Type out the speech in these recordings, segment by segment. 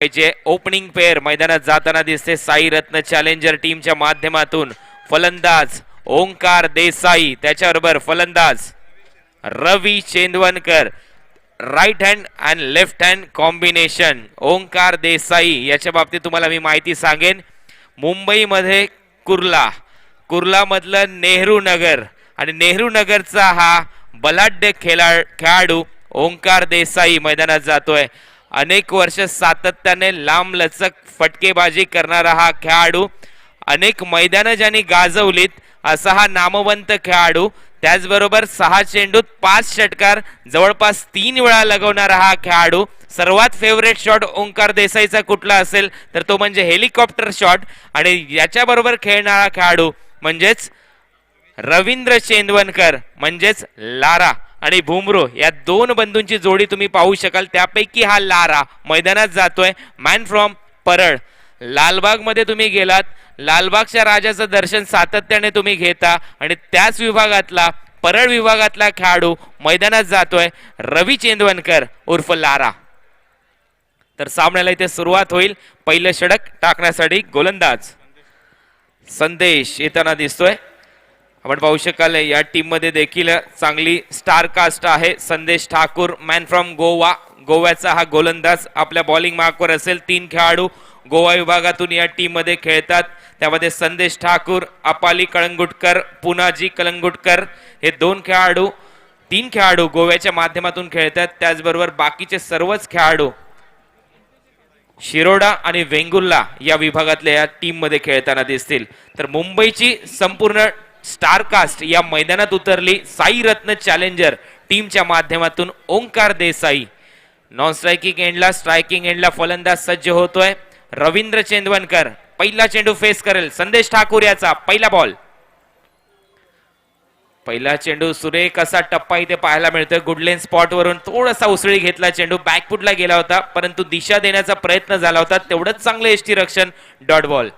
जे opening pair मैदानात जाताना दिसते साई रत्न चॅलेंजर टीमच्या माध्यमातून फलंदाज ओंकार देसाई, त्याच्याबरोबर फलंदाज Ravi Chendvankar. Right hand and left hand combination Omkar Desai याच्या बाबतीत तुम्हाला मी माहिती सांगेन. मुंबईमध्ये कुर्ला मधलं नेहरू नगर आणि नेहरू नगरचा हा बलाढ्य खेळाडू ओंकार देसाई मैदानात जातोय. अनेक वर्ष सातत्याने लांब लचक फटकेबाजी करणारा हा खेळाडू, अनेक मैदानं ज्यांनी गाजवलीत असा हा नामवंत खेळाडू. त्याचबरोबर 6 चेंडूत 5 षटकार जवळपास 3 वेळा लगवणारा हा खेळाडू. सर्वात फेवरेट शॉट ओंकार देसाईचा कुठला असेल तर तो म्हणजे हेलिकॉप्टर शॉट. आणि याच्याबरोबर खेळणारा खेळाडू म्हणजेच रवींद्र चेंदवनकर म्हणजेच लारा आणि बुमरो या दोन बंधूंची जोडी तुम्ही पाहू शकाल. त्यापैकी हा लारा मैदानात जातोय. Man from Parel. लालबाग मध्ये तुम्ही गेलात, लालबागच्या राजाचं दर्शन सातत्याने तुम्ही घेता आणि त्याच विभागातला परळ विभागातला खेळाडू मैदानात जातोय रवी चेंदवनकर उर्फ लारा. तर सामन्याला इथे सुरुवात होईल. पहिलं षटक टाकण्यासाठी गोलंदाज संदेश येताना दिसतोय. आपण पाहू शकाल या टीम मध्ये देखील चांगली स्टार कास्ट आहे. संदेश ठाकूर मॅन फ्रॉम गोव्याचा हा गोलंदाज आपल्या बॉलिंग मार्कवर असेल. 3 खेळाडू गोवा विभागातून या टीम मध्ये खेळतात. त्यामध्ये संदेश ठाकूर, अपाली कळंगुटकर, पुनाजी कळंगुटकर हे 3 खेळाडू गोव्याच्या माध्यमातून खेळतात. त्याचबरोबर बाकीचे सर्वच खेळाडू शिरोडा आणि वेंगुर्ला या विभागातल्या या टीम मध्ये खेळताना दिसतील. तर मुंबईची संपूर्ण स्टार कास्ट या मैदानात उतरली. साई रत्न चॅलेंजर टीमच्या माध्यमातून ओंकार देसाई. नॉन स्ट्रायकिंग एंडला, स्ट्रायकिंग एंडला फलंदाज सज्ज होतोय. रवींद्र चेंदवनकर पहिला चेंडू फेस करेल. संदेश ठाकूर याचा पहिला बॉल. पहिला चेंडू सुरेख असा टप्पा इथे पाहायला मिळतोय. गुडलेन स्पॉट वरून थोडासा उसळी घेतला चेंडू, बॅकफुटला गेला होता परंतु दिशा देण्याचा प्रयत्न झाला होता. तेवढंच चांगलं यष्टी रक्षण. Dot ball.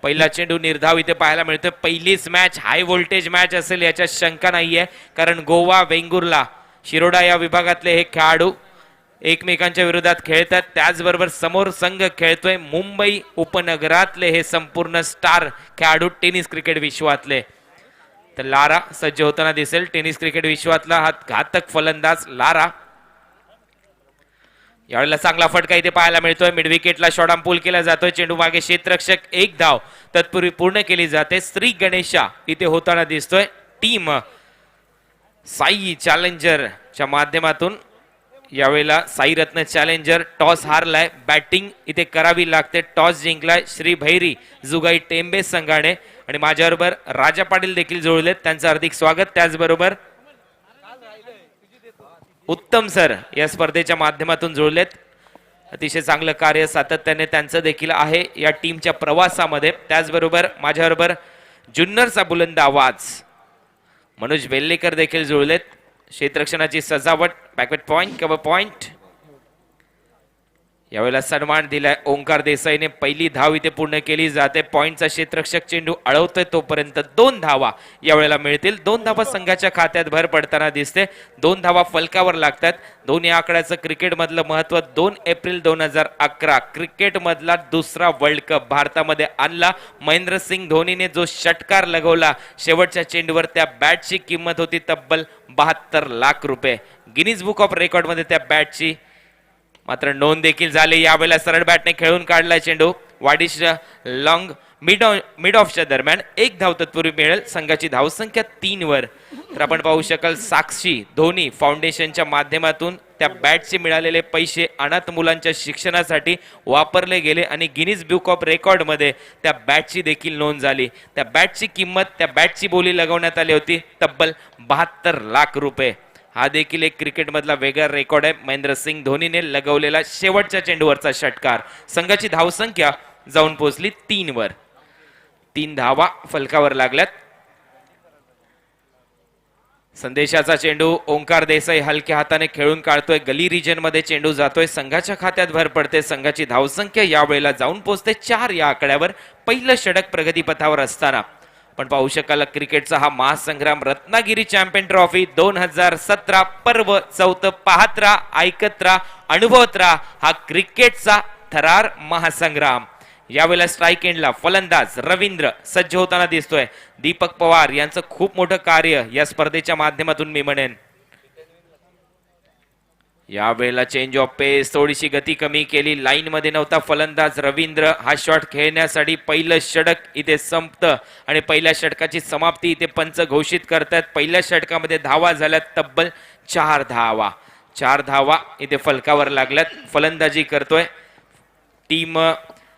पहिला चेंडू निर्धाव इथे पाहायला मिळतोय. पहिलीच मॅच हाय व्होल्टेज मॅच असेल याच्यात शंका नाहीये, कारण गोवा, वेंगुर्ला, शिरोडा या विभागातले हे खेळाडू एकमेकांच्या विरोधात खेळतात. त्याचबरोबर समोर संघ खेळतोय मुंबई उपनगरातले हे संपूर्ण स्टार खेळाडू टेनिस क्रिकेट विश्वातले. तर लारा सज्ज होताना दिसेल. टेनिस क्रिकेट विश्वातला हा घातक फलंदाज लारा. यावेळेला चांगला फटका इथे पाहायला मिळतोय. मिड विकेटला शॉर्ट पूल केला जातोय. चेंडू मागे क्षेत्ररक्षक 1 धाव तत्पूर्वी पूर्ण केली जाते. श्री गणेशा इथे होताना दिसतोय. टीम साई चॅलेंजरच्या माध्यमातून यावेळेला साई रत्न चॅलेंजर टॉस हारलाय. बॅटिंग इथे करावी लागते. टॉस जिंकलाय श्री भैरी जुगाई टेंबे संघाने. आणि माझ्याबरोबर राजा पाटील देखील जोडलेत, त्यांचं हार्दिक स्वागत. त्याचबरोबर उत्तम सर या स्पर्धेच्या माध्यमातून जोडलेत. अतिशय चांगलं कार्य सातत्याने त्यांचं देखील आहे या टीमच्या प्रवासामध्ये. त्याचबरोबर माझ्याबरोबर जुन्नरचा बुलंद आवाज मनोज वेल्लेकर देखील जोडलेत. क्षेत्ररक्षणाची सजावट, बॅकवर्ड पॉइंट, कव्हर पॉइंट. यावेळेला सन्मान दिलाय ओंकार देसाईने. पहिली धाव इथे पूर्ण केली जाते. पॉइंटचा क्षेत्ररक्षक चेंडू अडवतोय तोपर्यंत 2 धावा यावेळेला मिळतील. 2 धावा संघाच्या खात्यात भर पडताना दिसते. 2 धावा फलकावर लागतात. दोन्ही आकड्याचं क्रिकेट मधलं महत्व. 2 एप्रिल 2011 क्रिकेट मधला दुसरा वर्ल्ड कप भारतामध्ये आणला. महेंद्रसिंग धोनीने जो षटकार लगवला शेवटच्या चेंडूवर, त्या बॅटची किंमत होती तब्बल 72 लाख रुपये. गिनीज बुक ऑफ रेकॉर्ड मध्ये त्या बॅटची मात्र नोंद देखील झाली. यावेळेला सरळ बॅटने खेळून काढला चेंडू. वाडिश लॉंग मिड ऑफच्या दरम्यान 1 धाव तत्पूर्वी मिळेल. संघाची धावसंख्या 3 वर. तर आपण पाहू शकाल साक्षी धोनी फाउंडेशनच्या माध्यमातून त्या बॅटचे मिळालेले पैसे अनाथ मुलांच्या शिक्षणासाठी वापरले गेले आणि गिनीज बुक ऑफ रेकॉर्ड मध्ये त्या बॅटची देखील नोंद झाली. त्या बॅटची किंमत, त्या बॅटची बोली लगवण्यात आली होती तब्बल 72 लाख रुपये. हा देखील एक क्रिकेट मधला वेगळा रेकॉर्ड आहे. महेंद्रसिंग धोनीने लगवलेला शेवटच्या चेंडूवरचा षटकार. संघाची धावसंख्या जाऊन पोहोचली 3 वर. 3 धावा फलकावर लागल्यात. संदेशाचा चेंडू ओंकार देसाई हलक्या हाताने खेळून काढतोय. गली रिजन मध्ये चेंडू जातोय. संघाच्या खात्यात भर पडते. संघाची धावसंख्या यावेळेला जाऊन पोहोचते 4 या आकड्यावर. पहिलं षटक प्रगतीपथावर असताना पण पाहू शकाल क्रिकेटचा हा महासंग्राम रत्नागिरी चॅम्पियन ट्रॉफी 2017 पर्व 4 पाहत राहा, ऐकत राहा, अनुभवत राहा. हा क्रिकेटचा थरार महासंग्राम. यावेळेला स्ट्राईक एंडला फलंदाज रवींद्र सज्ज होताना दिसतोय. दीपक पवार यांचं खूप मोठं कार्य या स्पर्धेच्या माध्यमातून मी म्हणेन. यावेळेला चेंज ऑफ पेस, थोडीशी गती कमी केली. लाईन मध्ये नव्हता फलंदाज रवींद्र. हा शॉट खेळण्यासाठी पहिलं षटक इथे संपतं आणि पहिल्या षटकाची समाप्ती इथे पंच घोषित करतात. पहिल्या षटकामध्ये धावा झाल्यात तब्बल 4 धावा. 4 धावा इथे फलकावर लागल्यात. फलंदाजी करतोय टीम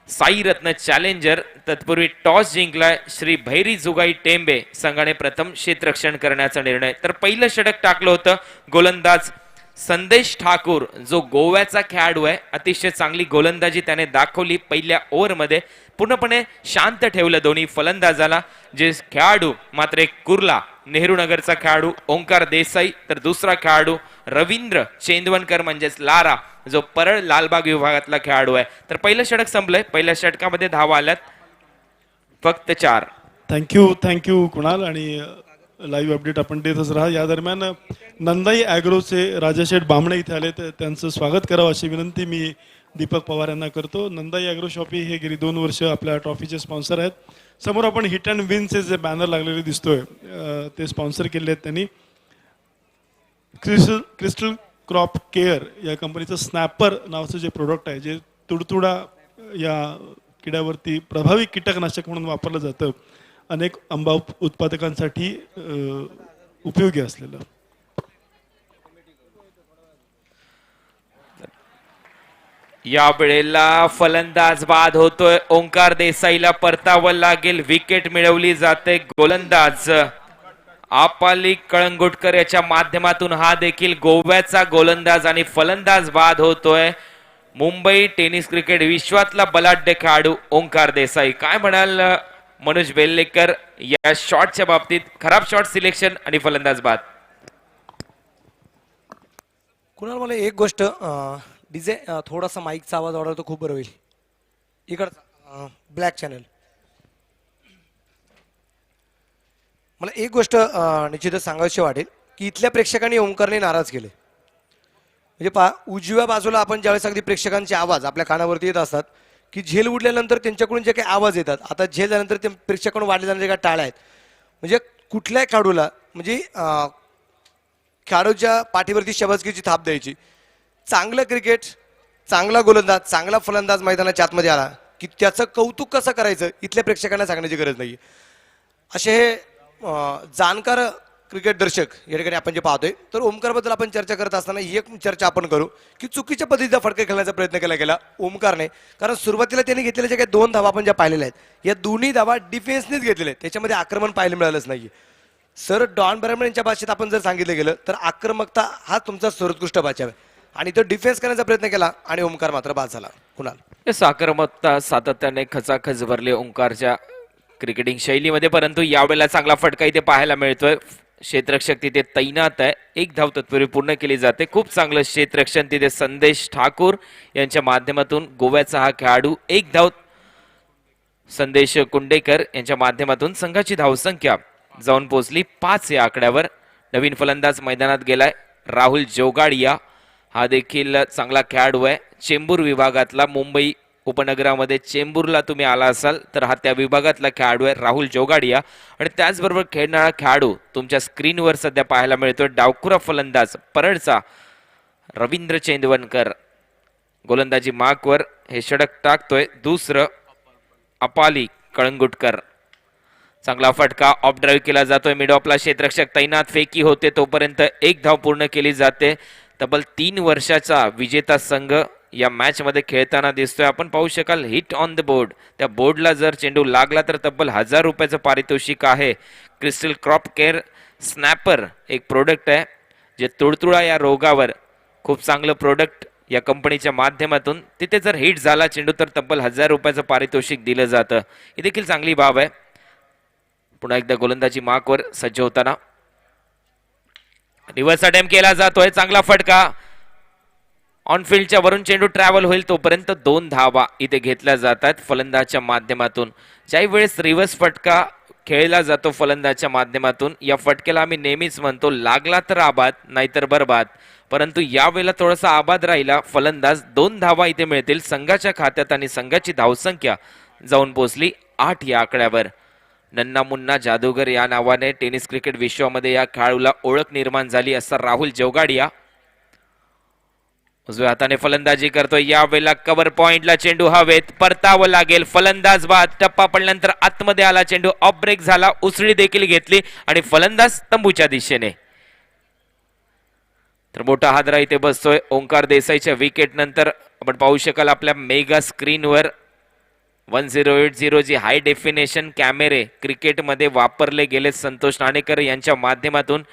साई रत्न चॅलेंजर. तत्पूर्वी टॉस जिंकलाय श्री भैरी जुगाई टेंबे संघाने प्रथम क्षेत्ररक्षण करण्याचा निर्णय. तर पहिलं षटक टाकलं होतं गोलंदाज संदेश ठाकूर जो गोव्याचा खेळाडू आहे. अतिशय चांगली गोलंदाजी त्याने दाखवली. पहिल्या ओव्हरमध्ये पूर्णपणे शांत ठेवलं दोन्ही फलंदाजाला. जे खेळाडू मात्र एक कुर्ला नेहरू नगरचा खेळाडू ओंकार देसाई, तर दुसरा खेळाडू रवींद्र चेंदवनकर म्हणजेच लारा जो परळ लालबाग विभागातला खेळाडू आहे. तर पहिलं षटक संपलंय. पहिल्या षटकामध्ये धावा आल्यात फक्त 4. थँक्यू कुणाल. आणि लाईव्ह अपडेट आपण देतच राहा. या दरम्यान नंदाई ॲग्रोचे राजाशेठ बामणे इथे आले, तर त्यांचं स्वागत करावं अशी विनंती मी दीपक पवार यांना करतो. नंदाई ॲग्रो शॉपी हे गेली 2 वर्ष आपल्या ट्रॉफीचे स्पॉन्सर आहेत. समोर आपण हिट अँड विनचे जे बॅनर लागलेले दिसतोय ते स्पॉन्सर केले आहेत त्यांनी. क्रिस्टल क्रॉप केअर या कंपनीचं स्नॅपर नावाचं जे प्रोडक्ट आहे, जे तुडतुडा या किड्यावरती प्रभावी कीटकनाशक म्हणून वापरलं जातं, अनेक आंबा उत्पादकांसाठी उपयोगी असलेलं. या वेळेला फलंदाज बाद होतोय. ओंकार देसाईला परतावं लागेल. विकेट मिळवली जाते. गोलंदाज आपाली कळंगुटकर याच्या माध्यमातून हा देखील गोव्याचा गोलंदाज आणि फलंदाज बाद होतोय. मुंबई टेनिस क्रिकेट विश्वातला बलाढ्य खेळाडू ओंकार देसाई. काय म्हणाल मनोज वेल्लेकर या शॉटच्या बाबतीत? खराब शॉट सिलेक्शन आणि फलंदाज बाद. कुणाल मला एक गोष्ट डीजे थोडासा माईकचा आवाज वाढवला तर खूप बरं होईल. इकडचा ब्लॅक चॅनल. मला एक गोष्ट निश्चितच सांगायची वाटेल की इथल्या प्रेक्षकांनी ओंकारने नाराज केले. म्हणजे उजव्या बाजूला आपण ज्यावेळेस अगदी प्रेक्षकांचे आवाज आपल्या कानावरती येत असतात की झेल उडल्यानंतर त्यांच्याकडून जे काही आवाज येतात, आता झेल झाल्यानंतर ते प्रेक्षकांकडून वाढले जाणारे काही टाळ्या आहेत. म्हणजे कुठल्याही खेळाडूला म्हणजे खेळाडूच्या पाठीवरती शबासकीची थाप द्यायची. चांगलं क्रिकेट, चांगला गोलंदाज, चांगला फलंदाज मैदानाच्या आतमध्ये आला की त्याचं कौतुक कसं करायचं इथल्या प्रेक्षकांना सांगण्याची गरज नाही. असे हे जाणकार क्रिकेट दर्शक या ठिकाणी आपण जे पाहतोय, तर ओमकारबद्दल आपण चर्चा करत असताना ही एक चर्चा आपण करू की चुकीच्या पद्धतीचा फटका खेळण्याचा प्रयत्न केला गेला ओमकारने. कारण सुरुवातीला त्यांनी घेतलेल्या ज्या काही 2 धावा आपण ज्या पाहिलेल्या आहेत, या दोन्ही धावा डिफेन्सनेच घेतलेल्या आहेत. त्याच्यामध्ये आक्रमण पाहायला मिळालंच नाही. सर डॉन ब्रॅडमन यांच्या भाषेत आपण जर सांगितलं गेलं तर आक्रमकता हा तुमचा सर्वोत्कृष्ट बचाव आहे आणि तो डिफेन्स करण्याचा प्रयत्न केला आणि ओमकार मात्र बाद झाला. कुणाल आक्रमकता सातत्याने खचाखच भरली ओंकारच्या क्रिकेटिंग शैलीमध्ये, परंतु यावेळेला चांगला फटका इथे पाहायला मिळतोय. क्षेत्ररक्षक तिथे तैनात आहे. 1 धाव तत्पूर्वी पूर्ण केली जाते. खूप चांगलं क्षेत्ररक्षण तिथे संदेश ठाकूर यांच्या माध्यमातून. गोव्याचा हा खेळाडू 1 धाव. संदेश कुंडेकर यांच्या माध्यमातून संघाची धावसंख्या जाऊन पोहोचली 5 या आकड्यावर. नवीन फलंदाज मैदानात गेलाय राहुल जोगाडिया. हा देखील चांगला खेळाडू आहे. चेंबूर विभागातला, मुंबई उपनगरामध्ये चेंबूरला तुम्ही आला असाल तर हा त्या विभागातला खेळाडू आहे राहुल जोगाडिया. आणि त्याचबरोबर खेळणारा खेळाडू तुमच्या स्क्रीनवर सध्या पाहायला मिळतोय डावखुरा फलंदाज परळचा रवींद्र चेंदवनकर. गोलंदाजी मार्कवर हे षटक टाकतोय. दुसरं अपाली कळंगुटकर. चांगला फटका ऑफ ड्राईव्ह केला जातोय. मिड ऑफला क्षेत्ररक्षक तैनात. फेकी होते तोपर्यंत 1 धाव पूर्ण केली जाते. तब्बल 3 वर्षाचा विजेता संघ या मॅच मध्ये खेळताना दिसतोय. आपण पाहू शकाल हिट ऑन द बोर्ड. त्या बोर्डला जर चेंडू लागला तर तब्बल 1000 रुपयाचं पारितोषिक आहे. क्रिस्टल क्रॉप केअर स्नॅपर एक प्रोडक्ट आहे जे तुडतुडा या रोगावर खूप चांगलं प्रोडक्ट या कंपनीच्या माध्यमातून. तिथे जर हिट झाला चेंडू तर तब्बल 1000 रुपयाचं पारितोषिक दिलं जातं. ही देखील चांगली बाब आहे. पुन्हा एकदा गोलंदाजी मार्कवर सज्ज होताना रिव्हर्स अटेम्प्ट केला जातोय. चांगला फटका ऑनफिल्डच्या वरून चेंडू ट्रॅव्हल होईल तोपर्यंत 2 धावा इथे घेतल्या जातात फलंदाजच्या माध्यमातून. ज्याही वेळेस रिव्हर्स फटका खेळला जातो फलंदाजच्या माध्यमातून. या फटक्याला आम्ही नेहमीच म्हणतो लागला तर आबाद नाहीतर बरबाद, परंतु यावेळेला थोडासा आबाद राहिला फलंदाज. 2 धावा इथे मिळतील संघाच्या खात्यात आणि संघाची धावसंख्या जाऊन पोहोचली 8 या आकड्यावर. नन्ना मुन्ना जादूगर या नावाने टेनिस क्रिकेट विश्वामध्ये या खेळाडूला ओळख निर्माण झाली असा राहुल जोगाडिया उजव्या हाताने फलंदाजी करतोय. यावेळेला कव्हर पॉइंटला चेंडू हवेत परतावं लागेल. फलंदाज बाद, टप्पा पडल्यानंतर आतमध्ये आला चेंडू, ऑफ ब्रेक झाला, उसळी देखील घेतली आणि फलंदाज तंबूच्या दिशेने. तर मोठा हादरा इथे बसतोय. ओंकार देसाईच्या विकेट नंतर आपण पाहू शकाल आपल्या मेगा स्क्रीनवर 1080 जी हाय डेफिनेशन कॅमेरे क्रिकेटमध्ये वापरले गेले संतोष नाणेकर यांच्या माध्यमातून.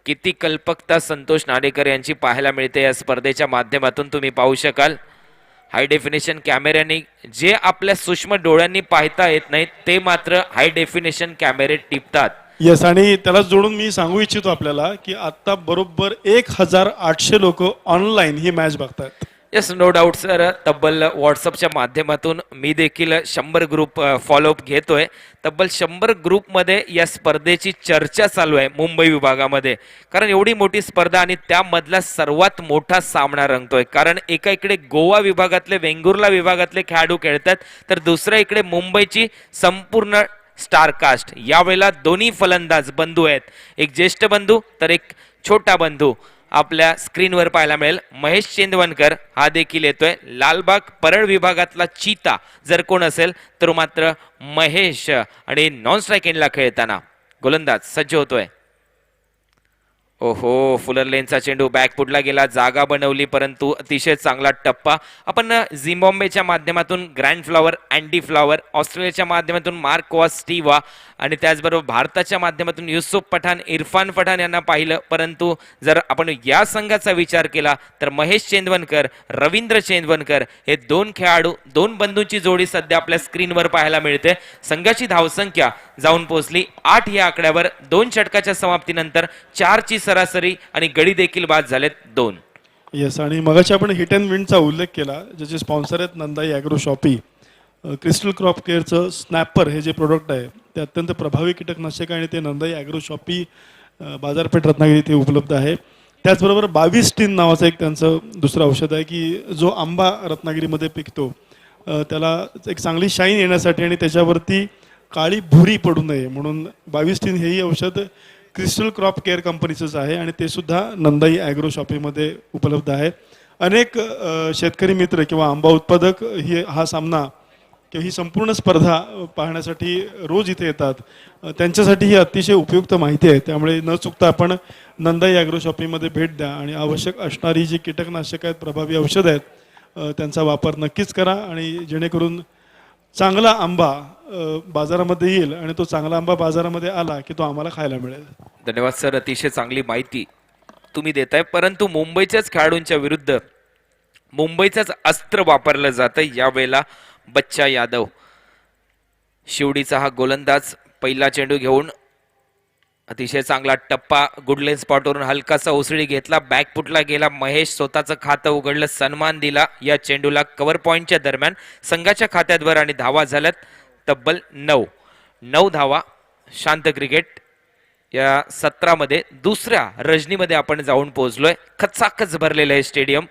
किती कल्पकता संतोष नाणेकर यांची पाहायला मिळते या स्पर्धेच्या माध्यमातून तुम्ही पाहू शकाल. हाय डेफिनेशन कॅमेऱ्यांनी जे आपल्या सूक्ष्म डोळ्यांनी पाहता येत नाही ते मात्र हाय डेफिनेशन कॅमेरे टिपतात. येस, आणि त्याला जोडून मी सांगू इच्छितो आपल्याला की आता बरोबर 1800 लोक ऑनलाईन ही मॅच बघतात. Yes, no doubt sir. तब्बल व्हॉट्सअपच्या माध्यमातून मी देखील 100 ग्रुप फॉलोअप घेतोय. तब्बल 100 ग्रुपमध्ये या स्पर्धेची चर्चा चालू आहे मुंबई विभागामध्ये, कारण एवढी मोठी स्पर्धा आणि त्यामधला सर्वात मोठा सामना रंगतोय. कारण एका इकडे गोवा विभागातले वेंगुर्ला विभागातले खेळाडू खेळतात, तर दुसऱ्या इकडे मुंबईची संपूर्ण स्टार कास्ट. यावेळेला दोन्ही फलंदाज बंधू आहेत, एक ज्येष्ठ बंधू तर एक छोटा बंधू आपल्या स्क्रीनवर पाहायला मिळेल. महेश चेंदवनकर हा देखील येतोय. लालबाग परळ विभागातला चीता जर कोण असेल तर मात्र महेश, आणि नॉन स्ट्राईक एंडला खेळताना गोलंदाज सज्ज होतोय. ओहो, फुलर लेनचा चेंडू बॅकफुटला गेला, जागा बनवली परंतु अतिशय चांगला टप्पा. आपण झिम्बाब्वेच्या माध्यमातून ग्रँड फ्लॉवर अँडी फ्लॉवर, ऑस्ट्रेलियाच्या माध्यमातून मार्को स्टीवा आणि त्याचबरोबर भारताच्या माध्यमातून युसुफ पठाण, इरफान पठाण यांना पाहिलं. परंतु जर आपण या संघाचा विचार केला तर महेश चेंदवनकर, रवींद्र चेंदवनकर हे 2 खेळाडू, 2 बंधूंची जोडी सध्या आपल्या स्क्रीनवर पाहायला मिळते. संघाची धावसंख्या जाऊन पोहोचली 8 या आकड्यावर. 2 षटकाच्या समाप्तीनंतर 4 ची सरासरी आणि गडी देखील बाद झालेत 2. येस, आणि मगाशी आपण हिट अँड विनचा उल्लेख केला, ज्याचे स्पॉन्सर आहेत Nandai agro shoppee. Crystal Crop केअरचं स्नॅपर हे जे प्रोडक्ट आहे ते अत्यंत प्रभावी कीटकनाशक आहे आणि ते नंदाई ॲग्रो शॉपी बाजारपेठ रत्नागिरी इथे उपलब्ध आहे. त्याचबरोबर 22 टीन नावाचं एक त्यांचं दुसरं औषध आहे की जो आंबा रत्नागिरीमध्ये पिकतो त्याला एक चांगली शाईन येण्यासाठी आणि त्याच्यावरती काळी भुरी पडू नये म्हणून 22 टीन हेही औषध क्रिस्टल क्रॉप केअर कंपनीचंच आहे आणि ते सुद्धा नंदाई ॲग्रो शॉपीमध्ये उपलब्ध आहे. अनेक शेतकरी मित्र किंवा आंबा उत्पादक हा सामना किंवा ही संपूर्ण स्पर्धा पाहण्यासाठी रोज इथे येतात. त्यांच्यासाठी ही अतिशय उपयुक्त माहिती आहे. त्यामुळे न चुकता आपण नंदाई ॲग्रो शॉपीमध्ये भेट द्या आणि आवश्यक असणारी जी कीटकनाशक आहेत, प्रभावी औषध आहेत, त्यांचा वापर नक्कीच करा आणि जेणेकरून चांगला आंबा बाजारामध्ये येईल आणि तो चांगला आंबा बाजारामध्ये आला की तो आम्हाला खायला मिळेल. धन्यवाद सर, अतिशय चांगली माहिती तुम्ही देताय. परंतु मुंबईच्याच खेळाडूंच्या विरुद्ध मुंबईचंच अस्त्र वापरलं जातं यावेळेला. बच्चा यादव शिवडीचा हा गोलंदाज पहिला चेंडू घेऊन अतिशय चांगला टप्पा, गुडलेन स्पॉटवरून हलकासा उसळी घेतला, बॅकफुटला गेला. महेश स्वतःचं खातं उघडलं, सन्मान दिला या चेंडूला. कव्हर पॉइंटच्या दरम्यान संघाच्या खात्यात भर आणि धावा झाल्यात तब्बल 9 धावा. शांत क्रिकेट या सत्रामध्ये दुसऱ्या रजनीमध्ये आपण जाऊन पोहोचलोय. खचाखच भरलेलं आहे स्टेडियम.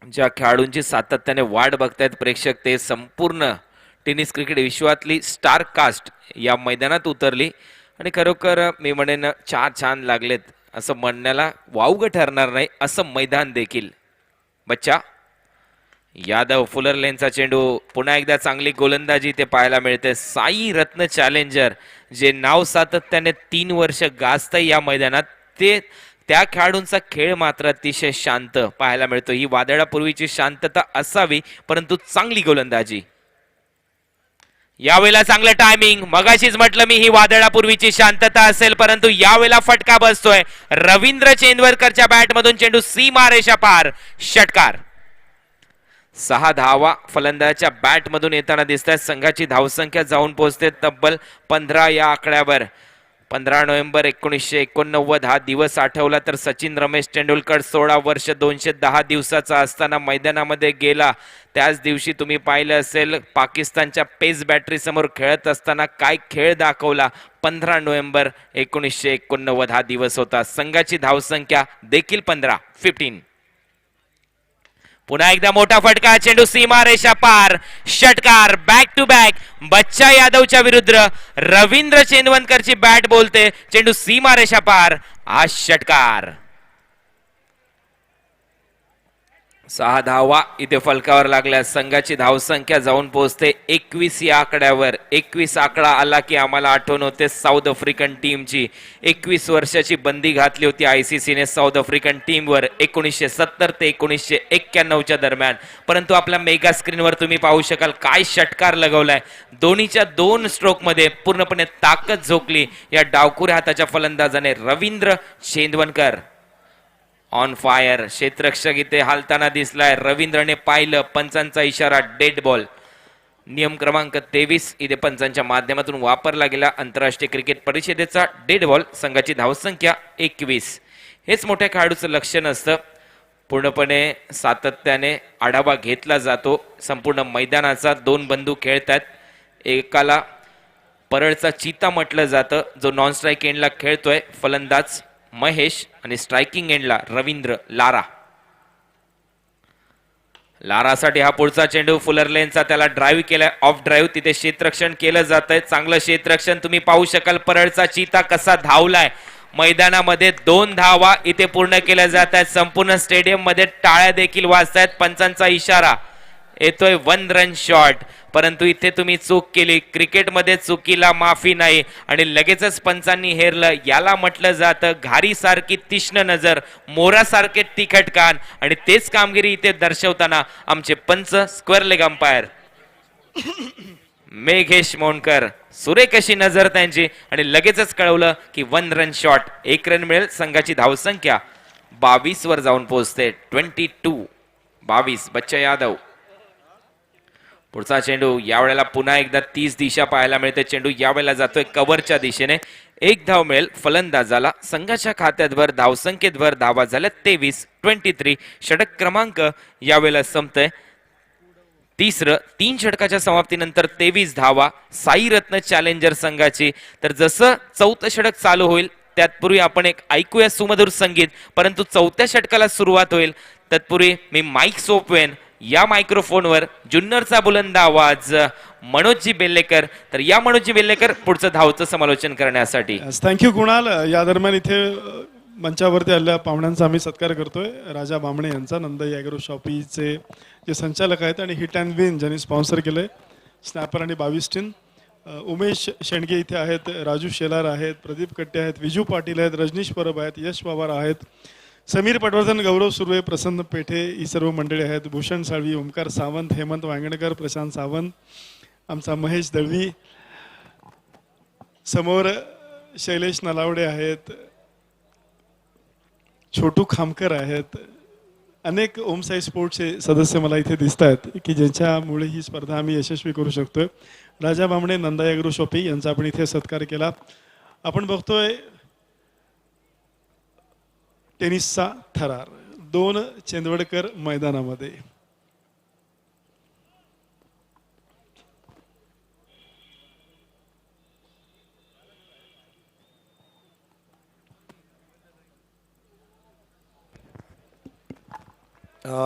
ज्या खेळाडूंची सातत्याने वाट बघतायत प्रेक्षक ते संपूर्ण टेनिस क्रिकेट विश्वातली स्टार कास्ट या मैदानात उतरली आणि खरोखर मी म्हणेन छान लागलेत असं म्हणण्याला वावगं ठरणार नाही असं मैदान देखील. बच्चा यादव, फुलर लेनचा चेंडू, पुन्हा एकदा चांगली गोलंदाजी ते पाहायला मिळते. साई रत्न चॅलेंजर जे नाव सातत्याने 3 वर्ष गाजतंय या मैदानात, ते त्या खेळाडूंचा खेळ मात्र अतिशय शांत पाहायला मिळतो. ही वादळापूर्वीची शांतता असावी परंतु चांगली गोलंदाजी. यावेळेला चांगलं टायमिंग. मगाशीच म्हटलं मी ही वादळापूर्वीची शांतता असेल परंतु यावेळेला फटका बसतोय. रवींद्र चेंदवरकरच्या बॅटमधून चेंडू सीमारेषा पार, षटकार. 6 धावा फलंदाजाच्या बॅटमधून येताना दिसतात. संघाची धावसंख्या जाऊन पोहोचते तब्बल 15 या आकड्यावर. 15 नोव्हेंबर 1989 हा दिवस आठवला तर सचिन रमेश तेंडुलकर 16 वर्ष 210 दिवसाचा असताना मैदानामध्ये गेला. त्याच दिवशी तुम्ही पाहिलं असेल पाकिस्तानच्या पेस बॅटरी समोर खेळत असताना काय खेळ दाखवला. 15 नोव्हेंबर 1989 हा दिवस होता. संघाची धावसंख्या देखील 15. पुन्हा एकदा मोठा फटका, चेंडू सीमा रेषा पार, षटकार बॅक टू बॅक. बच्चा यादवच्या विरुद्ध रवींद्र चेंदवनकरची बॅट बोलते. चेंडू सीमा रेषा पार, हा षटकार. 6 धावा इथे फलकावर लागल्या. संघाची धावसंख्या जाऊन पोहोचते 21 या आकड्यावर. 21 आकडा आला की आम्हाला आठवण होते साऊथ आफ्रिकन टीमची. 21 वर्षाची बंदी घातली होती ICCने साऊथ आफ्रिकन टीमवर 1970 ते 1991 दरम्यान. परंतु आपल्या मेगा स्क्रीनवर तुम्ही पाहू शकाल काय षटकार लगवलाय. दोन्हीच्या 2 स्ट्रोक मध्ये पूर्णपणे ताकद झोकली या डावकुऱ्या हाताच्या फलंदाजाने. Ravindra Chendvankar on fire. क्षेत्ररक्षक इथे हालताना दिसलाय. रवींद्रने पाहिलं, पंचांचा इशारा, डेड बॉल. नियम क्रमांक 23 इथे पंचांच्या माध्यमातून वापरला गेला आंतरराष्ट्रीय क्रिकेट परिषदेचा डेड बॉल. संघाची धावसंख्या 21. हेच मोठ्या खेळाडूचं लक्षण असतं. पूर्णपणे सातत्याने आढावा घेतला जातो संपूर्ण मैदानाचा. 2 बंधू खेळतात. एकाला परळचा चीता म्हटलं जातं जो नॉन स्ट्राईक एंडला खेळतोय, फलंदाज महेश, आणि स्ट्रायकिंग एंडला रवींद्र. लारासाठी हा पुढचा चेंडू फुलर लेनचा, त्याला ड्राईव्ह केलाय, ऑफ ड्राईव्ह. तिथे क्षेत्ररक्षण केलं जात आहे, चांगलं क्षेत्ररक्षण. तुम्ही पाहू शकाल परळचा चीता कसा धावलाय. मैदानामध्ये 2 धावा इथे पूर्ण केल्या जात आहेत. संपूर्ण स्टेडियम मध्ये टाळ्या देखील वाजतायत. पंचांचा इशारा येतोय 1 रन शॉट. परंतु इथे तुम्ही चूक केली. क्रिकेटमध्ये चुकीला माफी नाही आणि लगेचच पंचांनी हेरलं. याला म्हटलं जातं घारी सारखी तीक्ष्ण नजर, मोरासारखे तिखट कान. आणि तेच कामगिरी इथे दर्शवताना आमचे पंच square leg umpire Meghesh Mondkar, सुरेख अशी नजर त्यांची, आणि लगेचच कळवलं की 1 रन शॉट. 1 रन मिळेल. संघाची धावसंख्या 22 वर जाऊन पोहोचते. 22. बच्चा यादव. पुढचा चेंडू यावेळेला पुन्हा एकदा 30 दिशा पाहायला मिळते. चेंडू यावेळेला जातोय कव्हरच्या दिशेने. 1 धाव मिळेल फलंदाजाला. संघाच्या खात्यात भर, धावसंख्येत भर, धावा झाल्या 23. षटक क्रमांक यावेळेला संपतोय 3रं. 3 षटकाच्या समाप्तीनंतर 23 धावा साईरत्न चॅलेंजर संघाची. तर जसं 4थं षटक चालू होईल त्यातपूर्वी आपण एक ऐकूया सुमधुर संगीत. परंतु 4थ्या षटकाला सुरुवात होईल तत्पूर्वी मी माईक सोपवेन. या मायक्रोफोनवर जुन्नरचा बुलंद आवाज मनोजजी बेल्लेकर. तर या मनोजजी बेल्लेकर पुढचं धावचं समालोचन करण्यासाठी. थँक्यू कुणाल. या दरम्यान इथे मंचावरती आलेल्या पाहुण्यांचा आम्ही सत्कार करतोय. राजा बामणे यांचा, नंदाई ॲग्रो शॉपीचे जे संचालक आहेत आणि हिट अँड विन ज्यांनी स्पॉन्सर केलंय, स्नॅपर आणि 22 टीन. उमेश शेंडगे इथे आहेत, राजू शेलार आहेत, प्रदीप कट्टे आहेत, विजू पाटील आहेत, रजनीश परब आहेत, यश पवार आहेत, समीर पटवर्धन, गौरव सुर्वे, प्रसन्न पेठे ही सर्व मंडळी आहेत. भूषण साळवी, ओमकार सावंत, हेमंत वांगणकर, प्रशांत सावंत, आमचा महेश दळवी, समोर शैलेश नलावडे आहेत, छोटू खामकर आहेत. अनेक ओमसाई स्पोर्ट्सचे सदस्य मला इथे दिसत आहेत की ज्यांच्यामुळे ही स्पर्धा आम्ही यशस्वी करू शकतोय. राजा बामणे, नंदा ॲग्रो शॉपी यांचा आपण इथे सत्कार केला. आपण बघतोय टेनिसचा थरार. 2 चेंदवडकर मैदानामध्ये.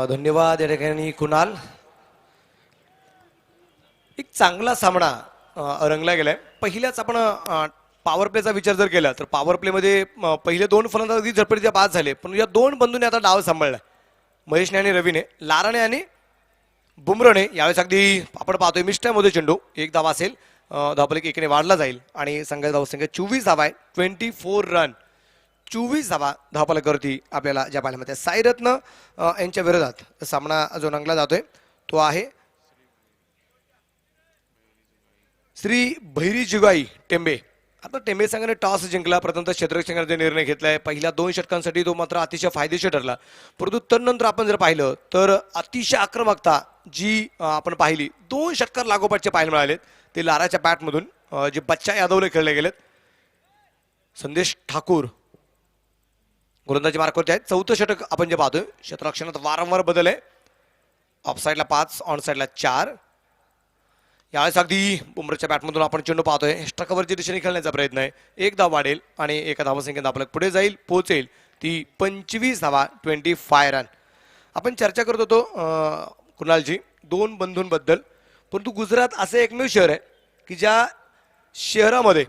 धन्यवाद या ठिकाणी कुणाल. एक चांगला सामना रंगला गेलाय. पहिल्याच आपण पॉवर प्लेचा विचार जर केला तर पॉवर प्लेमध्ये पहिले 2 फलंदाज अगदी झटपटीच्या बाद झाले, पण या 2 बंधूंनी आता डाव सांभाळला. महेशने आणि रवीने, लाराने आणि बुमराने. यावेळेस अगदी आपण पाहतोय मिस्टरमध्ये चेंडू 1 धावा असेल. धावफलक 1ने वाढला जाईल आणि संघाची धावसंख्या 24 धावा आहे. 24 रन, 24 धावा धावफलकावरती आपल्याला ज्या पाहायला मिळते. साईरत्न यांच्या विरोधात सामना जो रंगला जातोय तो आहे श्री भैरी जुगाई टेंबे. आता टेंबे संघाने टॉस जिंकला, प्रथमतः क्षेत्ररक्षणाचा निर्णय घेतलाय. पहिल्या 2 षटकांसाठी तो मात्र अतिशय फायदेशीर ठरला. परंतु तदनंतर आपण जर पाहिलं तर अतिशय आक्रमकता जी आपण पाहिली, 2 षटकार लागोपाठचे पाहायला मिळालेत ते लाराच्या बॅटमधून जे बच्चा यादवला खेळले गेलेत. संदेश ठाकूर गोलंदाजी मार्कवरती आहेत. चौथं षटक आपण जे पाहतोय, क्षेत्ररक्षणात वारंवार बदल आहे. ऑफ साईडला 5, ऑन साईडला 4. यावेळेस अगदी बुमराच्या बॅटमधून आपण चेंडू पाहतोय, एक्स्ट्रा कव्हरच्या दिशेने खेळण्याचा प्रयत्न आहे. एक धाव वाढेल आणि एका धावसंख्येत आपल्याला पुढे जाईल, पोहोचेल ती 25 धावा, 25 रन. आपण चर्चा करत होतो कुणालजी दोन बंधूंबद्दल, परंतु गुजरात असे एकमेव शहर आहे की ज्या शहरामध्ये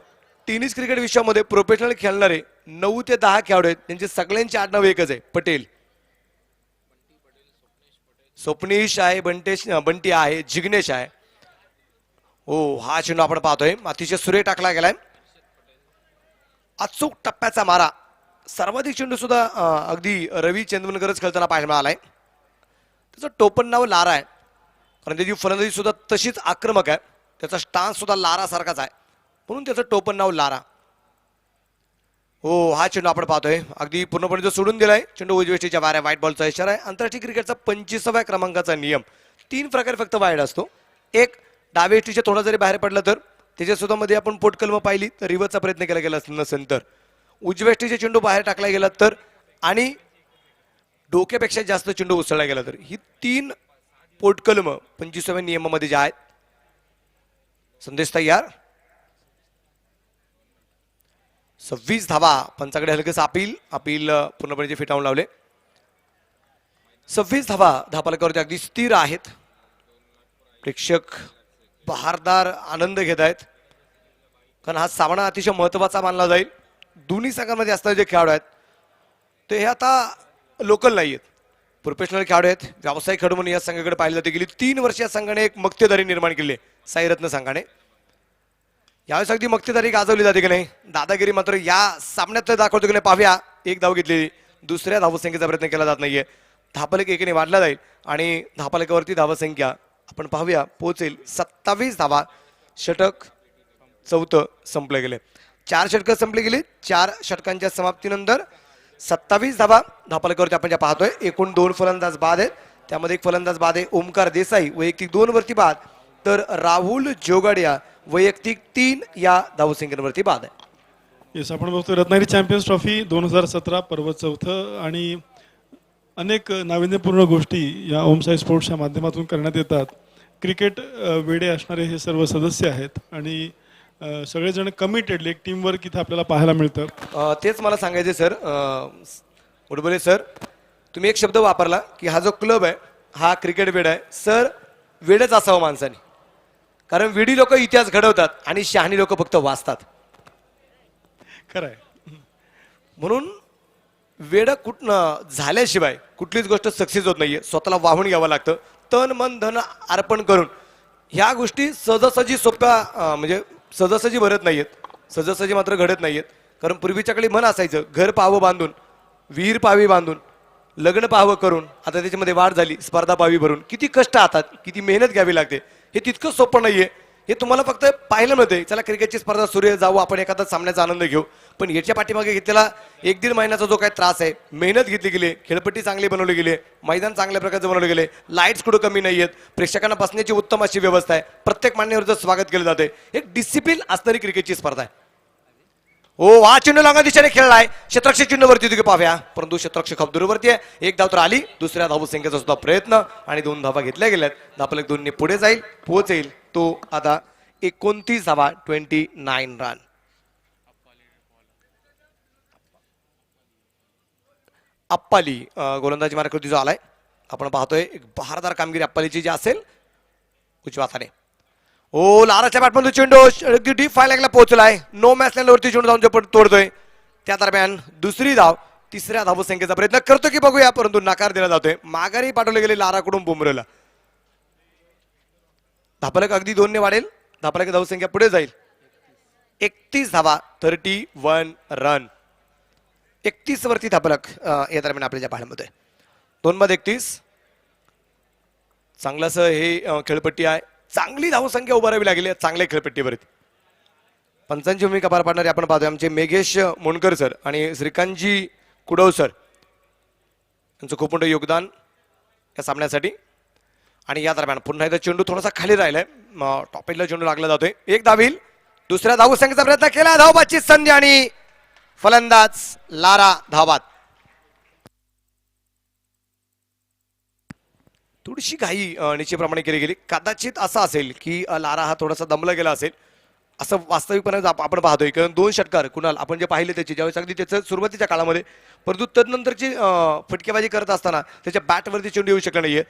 टेनिस क्रिकेट विश्वामध्ये प्रोफेशनल खेळणारे 9 ते 10 खेळाडू आहेत. त्यांचे सगळ्यांचे आडनाव एकच आहे, पटेल. स्वप्नेश आहे, बंटी आहे, जिग्नेश आहे. हो, हा चेंडू आपण पाहतोय अतिशय सुरेख टाकला गेलाय. अचूक टप्प्याचा मारा. सर्वाधिक चेंडू सुद्धा अगदी रवी चंदवनकरच खेळताना पाहायला मिळालाय. त्याचं टोपण नाव लारा आहे, कारण त्याची फलंदाजी सुद्धा तशीच आक्रमक आहे. त्याचा स्टान्स सुद्धा लारा सारखाच आहे, म्हणून त्याचं टोपण नाव लारा. हो, हा चेंडू आपण पाहतोय अगदी पूर्णपणे जो सोडून दिलाय. चेंडू उजवेष्टीच्या बाहेर, व्हाईट बॉलचा इशारा आहे. आंतरराष्ट्रीय क्रिकेटचा 25व्या क्रमांकाचा नियम. 3 प्रकारे फक्त वाईड असतो. एक, डावेष्टीच्या थोडा जरी बाहेर पडला तर त्याच्या सुद्धा मध्ये आपण पोटकलम पाहिली तर रिव्हर्सचा प्रयत्न केला गेला नसेल तर, उजवेष्टीचे चेंडू बाहेर टाकला गेला तर, आणि डोक्यापेक्षा जास्त चेंडू उसळला गेला तर, ही 3 पोटकलम 25व्या नियमामध्ये ज्या आहेत. संदेश तयार. 26 धावा. पंचाकडे हलकेच अपील पूर्णपणे फिटावून लावले. 26 धावा धापालकावरती अगदी स्थिर आहेत. प्रेक्षक बहारदार आनंद घेत आहेत, कारण हा सामना अतिशय महत्वाचा मानला जाईल. दोन्ही संघांमध्ये असणारे जे खेळाडू आहेत ते हे आता लोकल नाही आहेत, प्रोफेशनल खेळाडू आहेत. व्यावसायिक खेळाडू म्हणून या संघाकडे पाहिलं जाते. गेली 3 वर्ष या संघाने एक मक्तेदारी निर्माण केली आहे, साईरत्न संघाने. यावेळेस अगदी मक्तेदारी गाजवली जाते की नाही, दादागिरी मात्र या सामन्यात दाखवतो की नाही पाहूया. एक धाव घेतलेली, दुसऱ्या धावसंख्येचा प्रयत्न केला जात नाहीये. धापालक एकेने वाढला जाईल आणि धापालकावरती धावसंख्या आपण पाहूया पोहोचेल 27 धावा. षटक चौथं संपले गेले. 4 षटकं संपले गेली. 4 षटकांच्या समाप्तीनंतर 27 धावा धापालकावरती आपण ज्या पाहतोय. एकूण 2 फलंदाज बाद आहेत, त्यामध्ये एक फलंदाज बाद आहे ओमकार देसाई, वैयक्तिक 2 वरती बाद, तर राहुल जोगाडिया वैयक्तिक 3 या धावसंख्येवरती बाद आहे. येस, आपण बघतोय रत्नागिरी चॅम्पियन्स ट्रॉफी 2017 पर्व 4 आणि अनेक नाविन्यपूर्ण गोष्टी या ओमसाई स्पोर्ट्सच्या माध्यमातून करण्यात येतात. क्रिकेट वेडे असणारे हे सर्व सदस्य आहेत आणि सगळेजण कमिटेड, एक टीम वर्क इथे आपल्याला पाहायला मिळतं. तेच मला सांगायचे सर, उडबले सर, तुम्ही एक शब्द वापरला की हा जो क्लब आहे हा क्रिकेट वेड आहे. सर, वेडच असावं माणसाने, कारण वेडी लोक इतिहास घडवतात आणि शहाणी लोक फक्त वाचतात. खरं आहे. म्हणून वेड झाल्याशिवाय कुठलीच गोष्ट सक्सेस होत नाहीये. स्वतःला वाहून घ्यावं लागतं, तन मन धन अर्पण करून. ह्या गोष्टी सहजासहजी सोप्या म्हणजे सहजासहजी भरत नाहीयेत, सहजासहजी मात्र घडत नाहीयेत. कारण पूर्वीच्या काळी मन असायचं, घर पाहावं बांधून, विहीर पाहावी बांधून, लग्न पाहावं करून, आता त्याच्यामध्ये वाढ झाली, स्पर्धा पाहावी भरून. किती कष्ट हातात, किती मेहनत घ्यावी लागते, हे तितकं सोपं नाहीये. हे तुम्हाला फक्त पाहायला मिळते. चला क्रिकेटची स्पर्धा सुरू जाऊ, आपण एखादा सामन्याचा आनंद घेऊ, पण याच्या पाठीमागे घेतलेला 1-1.5 महिन्याचा जो काही त्रास आहे, मेहनत घेतली गेली, खेळपट्टी चांगली बनवली गेली, मैदान चांगल्या प्रकारचं बनवले गेले, लाईट्स कुठं कमी नाही आहेत, प्रेक्षकांना बसण्याची उत्तम अशी व्यवस्था आहे, प्रत्येक मान्यवरचं स्वागत केलं जाते. एक डिसिप्लिन असणारी क्रिकेटची स्पर्धा आहे. हो, हा चेंडू लांगा दिशेने खेळलाय, क्षेत्ररक्षक चेंडूवरती होती की पाहूया, परंतु क्षेत्ररक्षक खूप दूरवरती आहे. एक धाव तर आली, दुसऱ्या धावसंख्येचा सुद्धा प्रयत्न आणि 2 धावा घेतल्या गेल्यात. धापालक 2 पुढे जाईल, पोहोचेल तो आता 29 धावा, 29 रन. अप्पाली गोलंदाजी मार्गावरती जो आलाय, आपण पाहतोय एक बहारदार कामगिरी अप्पालीची जी असेल उजव्या हाताने. ओ, लाराच्या बॅटमधून चेंडू अगदी डीप फायला पोहोचलाय, नो मॅच लाईनवरती चेंडू जाऊन जपट तोडतोय. त्या दरम्यान दुसरी धाव, तिसऱ्या धावसंख्येचा प्रयत्न करतो की बघूया, परंतु नकार दिला जातोय. माघारी पाठवले गेले लाराकडून बुमरेला. धापालक अगदी 2 ने वाढेल, धापालक धावसंख्या पुढे जाईल. 31 धावा, 31 रन. 31 वरती धापालक या दरम्यान आपल्या पाहायला 2 बाद 31. चांगलंच हे खेळपट्टी आहे, चांगली धावसंख्या उभारावी लागली चांगल्या खेळपट्टीवरती. पंचांची भूमिका पार पाडणारे आपण पाहतोय आमचे मेघेश मोणकर सर आणि श्रीकांतजी कुडव सर, यांचं खूप मोठं योगदान या सामन्यासाठी. आणि या दरम्यान पुन्हा एकदा चेंडू थोडासा खाली राहिलाय, टॉपेजला चेंडू लागला जातोय. एक धाव येईल, दुसऱ्या धावसंख्येचा प्रयत्न केला, धावबाची संधी आणि फलंदाज लारा धावात. थोडीशी घाई निश्चितप्रमाणे केली गेली. कदाचित असं असेल की लारा हा थोडासा दमला गेला असेल असं वास्तविकपणे आपण पाहतोय. कारण 2 षटकार कुणाल आपण जे पाहिले त्याची ज्यावेळेस अगदी त्याचं सुरुवातीच्या काळामध्ये, परंतु तदनंतरची फटकेबाजी करत असताना त्याच्या बॅटवरती चेंडू येऊ शकला नाहीये.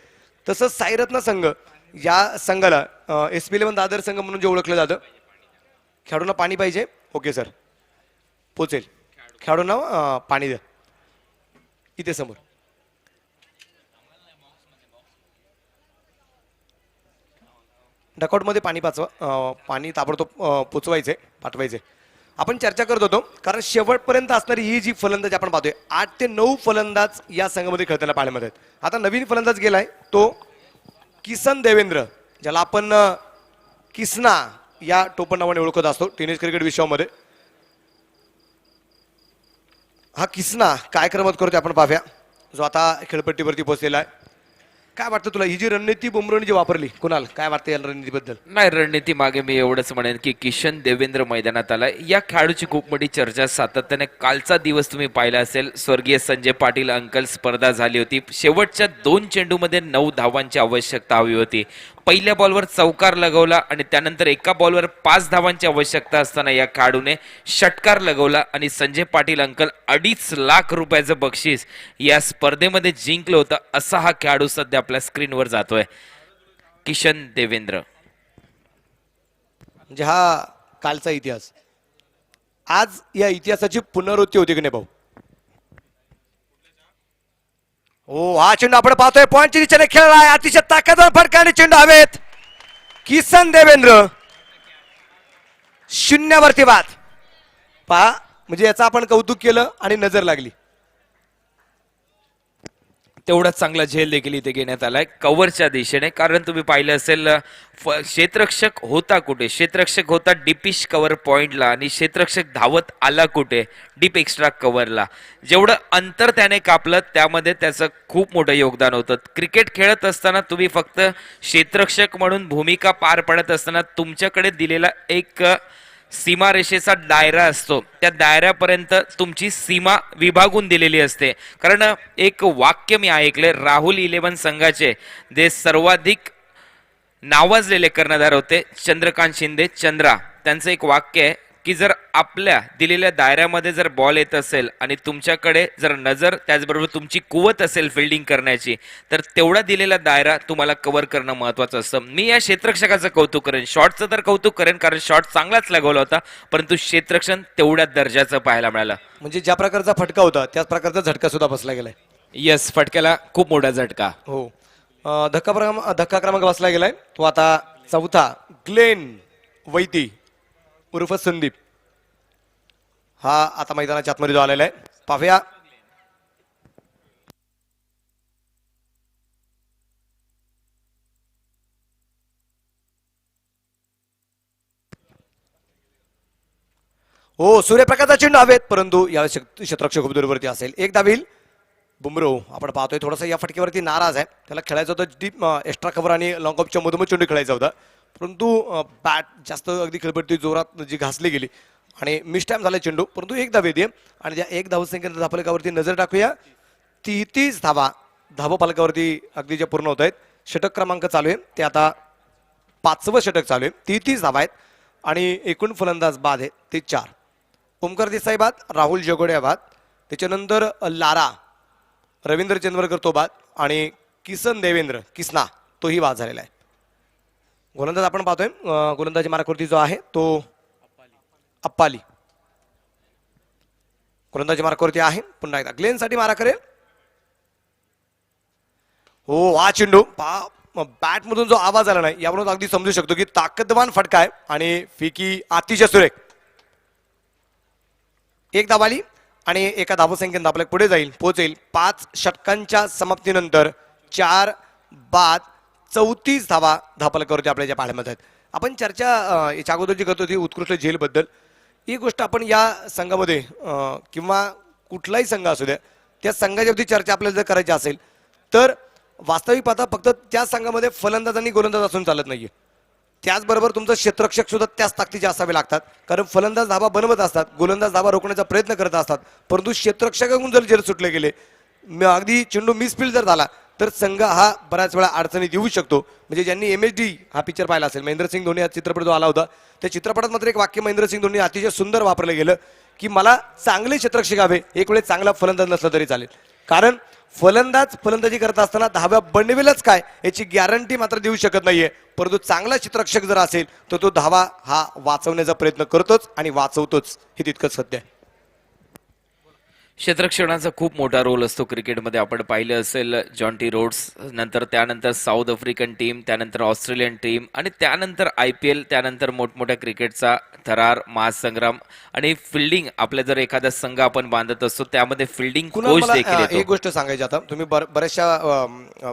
तसंच साईरत्न संघ या संघाला SP11 दादर संघ म्हणून जे ओळखलं जातं. खेळाडूंना पाणी पाहिजे. ओके सर, पोचेल. खेळाडूंना पाणी द्या इथे समोर. डकआउटमध्ये पाणी पाणी ताबडतोब पोचवायचे, पाठवायचे. आपण चर्चा करत होतो कारण शेवटपर्यंत असणारी ही जी फलंदाज आपण पाहतोय 8 ते 9 फलंदाज या संघामध्ये खेळताना पाहायला मिळतात. आता नवीन फलंदाज गेलाय तो किसन देवेंद्र, ज्याला आपण किसना या टोपण नावाने ओळखत असतो टेनिस क्रिकेट विश्वामध्ये. हा किसना काय क्रमात करतोय आपण पाहूया, जो आता खेळपट्टीवरती पोहोचलेला आहे. काय वाटतं तुला ही जी रणनीती बुमराहने जी वापरली, कुणाल काय वाटतं या रणनीतीबद्दल? नाही, रणनीती मागे मी एवढंच म्हणेन की किशन देवेंद्र मैदानात आलाय. या खेळाडूची खूप मोठी चर्चा सातत्याने कालचा दिवस तुम्ही पाहिला असेल. स्वर्गीय संजय पाटील अंकल स्पर्धा झाली होती. शेवटच्या 2 चेंडूमध्ये 9 धावांची आवश्यकता हवी होती. पहिल्या बॉलवर चौकार लगवला आणि त्यानंतर एका बॉलवर 5 धावांची आवश्यकता असताना या खेळाडूने षटकार लगवला आणि संजय पाटील अंकल 2.5 लाख रुपयाचं बक्षीस या स्पर्धेमध्ये जिंकलं होतं. असा हा खेळाडू सध्या आपल्या स्क्रीनवर जातोय, किशन देवेंद्र. म्हणजे हा कालचा इतिहास, आज या इतिहासाची पुनरावृत्ती होती की नाही भाऊ? हो, हा चेंडू आपण पाहतोय पॉइंटच्या दिशेने खेळलाय. अतिशय ताकदवर फटका चेंडू हवेत. किसन देवेंद्र 0 वरती बाद. पहा, म्हणजे याचं आपण कौतुक केलं आणि नजर लागली. तेवढाच चांगला झेल देखील इथे घेण्यात आलाय कव्हरच्या दिशेने. कारण तुम्ही पाहिलं असेल क्षेत्ररक्षक होता कुठे? क्षेत्ररक्षक होता डीपिश कव्हर पॉइंटला आणि क्षेत्ररक्षक धावत आला कुठे? डीप एक्स्ट्रा कव्हरला. जेवढं अंतर त्याने कापलं त्यामध्ये त्याचं खूप मोठं योगदान होतं. क्रिकेट खेळत असताना तुम्ही फक्त क्षेत्ररक्षक म्हणून भूमिका पार पडत असताना तुमच्याकडे दिलेला एक सीमारेषेचा दायरा असतो. त्या दायऱ्यापर्यंत तुमची सीमा विभागून दिलेली असते. कारण एक वाक्य मी ऐकले, राहुल 11 संघाचे जे सर्वाधिक नावाजलेले कर्णधार होते चंद्रकांत शिंदे चंद्रा, त्यांचं एक वाक्य आहे की जर आपल्या दिलेल्या दायऱ्यामध्ये जर बॉल येत असेल आणि तुमच्याकडे जर नजर त्याचबरोबर तुमची कुवत असेल फिल्डिंग करण्याची, तर तेवढा दिलेला दायरा तुम्हाला कव्हर करणं महत्वाचं असतं. मी या क्षेत्ररक्षकाचं कौतुक करेन, शॉटचं तर कौतुक करेन कारण शॉट चांगलाच लगवला होता, परंतु क्षेत्ररक्षण तेवढ्याच दर्जाचं पाहायला मिळालं. म्हणजे ज्या प्रकारचा फटका होता त्याच प्रकारचा झटका सुद्धा बसला गेलाय. यस, फटक्याला खूप मोठा झटका. हो, धक्का क्रमांक बसला गेलाय. तो आता 4था ग्लेन वैती उर्फ संदीप हा आता मैदानाच्या आतमध्ये जो आलेला आहे. पाहूया हो, सूर्यप्रकाशचा चेंडू हवेत, परंतु यावेळेस क्षेत्ररक्षक खूप दूरवरती असेल. एक धावील बुमराह आपण पाहतोय थोडासा या फटकेवरती नाराज आहे. त्याला खेळायचं होतं डीप एक्स्ट्रा कव्हर आणि लॉंग ऑफच्या मधोमध चेंडू खेळायचा होता, परंतु बॅट जास्त अगदी खळबळती जोरात जी घासली गेली आणि मिस टाइम झाला चेंडू. परंतु एक धाव येते आणि त्या एक धावसंख्येच्या धावफलकावरती नजर टाकूया. 33 धावा धावफलकावरती अगदी जे पूर्ण होत आहेत. षटक क्रमांक चालू आहे ते आता 5वं षटक चालू आहे. 33 धावा आहेत आणि एकूण फलंदाज बाद आहे ते 4. ओमकार देसाई बाद, राहुल जगोडे बाद, त्याच्यानंतर लारा रवींद्र चंद्रकर तो बाद आणि किसन देवेंद्र किसना तोही बाद झालेला आहे. गोलंदाज आपण पाहतोय गोलंदाजी मार्कावरती जो आहे तो अप्पाली गोलंदाजी मार्कावरती आहे. पुन्हा एकदा ग्लेनसाठी मारा करेल. हो, हा चेंडू बॅट मधून जो आवाज आला नाही यावरून अगदी समजू शकतो की ताकदवान फटका आहे आणि फिकी अतिशय सुरेख. एक धाव आली आणि एका धावसंख्येत आपल्या पुढे जाईल, पोहोचेल. 5 षटकांच्या समाप्तीनंतर 4 बाद 34 धावा धावफलकावरती आपल्या ज्या पाहायला आहेत. आपण चर्चा याच्या अगोदर जी करतो ती उत्कृष्ट झेलबद्दल. ही गोष्ट आपण या संघामध्ये किंवा कुठलाही संघ असू द्या त्या संघाच्या चर्चा आपल्याला जर करायची असेल तर वास्तविक पाहता फक्त त्या संघामध्ये फलंदाज आणि गोलंदाज असून चालत नाहीये. त्याचबरोबर तुमचं क्षेत्ररक्षक सुद्धा त्याच ताकदीचे असावे लागतात, कारण फलंदाज धाबा बनवत असतात, गोलंदाज धाबा रोखण्याचा प्रयत्न करत असतात, परंतु क्षेत्ररक्षकाकडून जर जर सुटले गेले, अगदी चेंडू मिसफील्ड जर झाला तर संघ हा बऱ्याच वेळा अडचणीत येऊ शकतो. म्हणजे ज्यांनी MHD हा पिक्चर पाहिला असेल, महेंद्रसिंग धोनी हा चित्रपट जो आला होता, त्या चित्रपटात मात्र एक वाक्य महेंद्रसिंग धोनी अतिशय सुंदर वापरलं गेलं की मला चांगले क्षेत्ररक्षक हवे, एक वेळेस चांगला फलंदाज नसला तरी चालेल, कारण फलंदाजी करत असताना धाब्या बनवेलच काय याची गॅरंटी मात्र देऊ शकत नाहीये, परंतु चांगला क्षेत्ररक्षक जर असेल तर तो धावा हा वाचवण्याचा प्रयत्न करतोच आणि वाचवतोच, हे तितकंच सत्य आहे. क्षेत्ररक्षणाचा खूप मोठा रोल असतो क्रिकेटमध्ये. आपण पाहिलं असेल जॉन्टी रोड्स, नंतर त्यानंतर साऊथ आफ्रिकन टीम, त्यानंतर ऑस्ट्रेलियन टीम आणि त्यानंतर IPL, त्यानंतर मोठमोठ्या क्रिकेटचा थरार, महासंग्राम आणि फिल्डिंग. आपल्या जर एखादा संघ आपण बांधत असतो त्यामध्ये फिल्डिंग कुणाल, कोच मला देखील एक येतो. गोष्ट सांगायची, आता तुम्ही बऱ्याचशा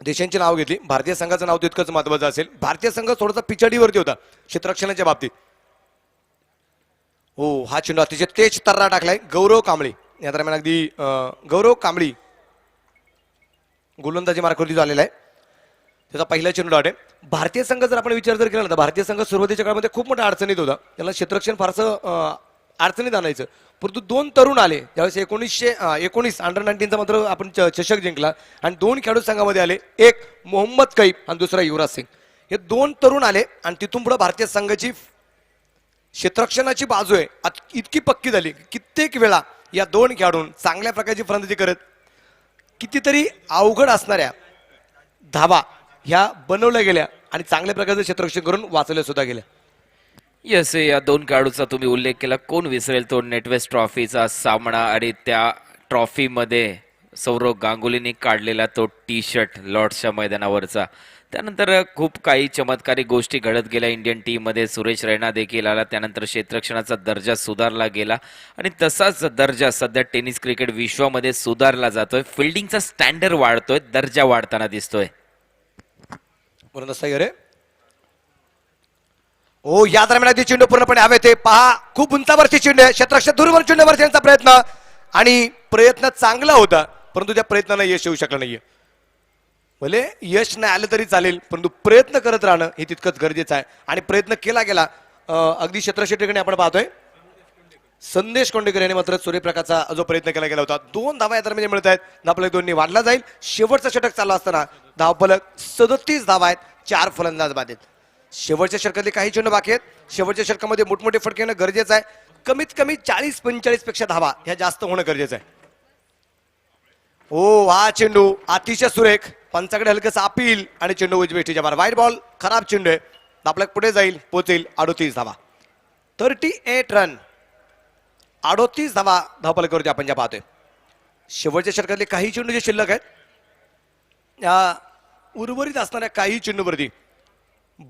देशांची नाव घेतली, भारतीय संघाचं नाव तितकंच महत्वाचं असेल. भारतीय संघ थोडासा पिछाडीवरती होता क्षेत्ररक्षणाच्या बाबतीत. हो, हा चेंडू अतिशय तेज तर्रा टाकलाय गौरव कांबळे या दरम्यान. अगदी गौरव कांबळी गोलंदाजी मार्गावरती झालेला आहे, त्याचा पहिला चेंडू डॉट आहे. भारतीय संघ जर आपण विचार जर केला ना तर भारतीय संघ सुरुवातीच्या काळामध्ये खूप मोठ्या अडचणीत होता, त्याला क्षेत्ररक्षण फारसं अडचणीत आणायचं, परंतु 2 तरुण आले त्यावेळेस 1919 अंडर-19चा मात्र आपण चषक जिंकला आणि 2 खेळाडू संघामध्ये आले, एक मोहम्मद कैफ आणि दुसरा युवराज सिंग. हे 2 तरुण आले आणि तिथून पुढे भारतीय संघाची क्षेत्ररक्षणाची बाजू आहे इतकी पक्की झाली. कित्येक वेळा या 2 खेळाडून चांगल्या प्रकारची फलंदाजी करत कितीतरी अवघड असणाऱ्या धावा ह्या बनवल्या गेल्या आणि चांगल्या प्रकारचं क्षेत्ररक्षण करून वाचवल्या सुद्धा गेल्या. येस, या 2 खेळाडूचा तुम्ही उल्लेख केला, कोण विसरेल तो नेटवेस्ट ट्रॉफीचा सामना आणि त्या ट्रॉफीमध्ये सौरव गांगुलीने काढलेला तो T-शर्ट लॉर्ड्सच्या मैदानावरचा. त्यानंतर खूप काही चमत्कारिक गोष्टी घडत गेल्या इंडियन टीममध्ये. सुरेश रैना देखील आला, त्यानंतर क्षेत्ररक्षणाचा दर्जा सुधारला गेला आणि तसाच दर्जा सध्या टेनिस क्रिकेट विश्वामध्ये सुधारला जातोय. फिल्डिंगचा स्टँडर्ड वाढतोय, दर्जा वाढताना दिसतोय. रे हो, या दरम्यान अगदी चेंडू पूर्णपणे हवे ते पहा, खूप उंचावरची चेंडू आहे, क्षेत्ररक्षक दूरवर चेंडूवर यांचा प्रयत्न आणि प्रयत्न चांगला होता, परंतु त्या प्रयत्नाला यश येऊ शकलं नाहीये. भले यश नाही आलं तरी चालेल, परंतु प्रयत्न करत राहणं हे तितकंच गरजेचं आहे आणि प्रयत्न केला गेला. अगदी क्षेत्ररक्षक ठिकाणी आपण पाहतोय संदेश कोंडेकर यांनी मात्र सूर्यप्रकाशचा जो प्रयत्न केला गेला होता, 2 धावा या दरम्यान मिळत आहेत, धावफलक 2 वाढला जाईल. शेवटचं षटक चालू असताना धावफलक 37 धावा आहेत, 4 फलंदाज बाद आहेत. शेवटच्या षटकातले काही चेंडू बाकी आहेत, शेवटच्या षटकामध्ये मोठमोठे फटके येणं गरजेचं आहे. कमीत कमी 40-45 पेक्षा धावा ह्या जास्त होणं गरजेचं आहे. हो, हा चेंडू अतिशय सुरेख, पंचाकडे हलकस अपील आणि चेंडू उजवेष्टीच्या बाहेर. वाईट बॉल, खराब चेंडू आहे, धावफलक पुढे जाईल, पोहोचेल 38 धावा, 38 रन, 38 धावा धावफलकावरती आपण ज्या पाहतोय. शेवटच्या षटकातले काही चेंडू जे शिल्लक आहेत या उर्वरित असणाऱ्या काही चेंडूवरती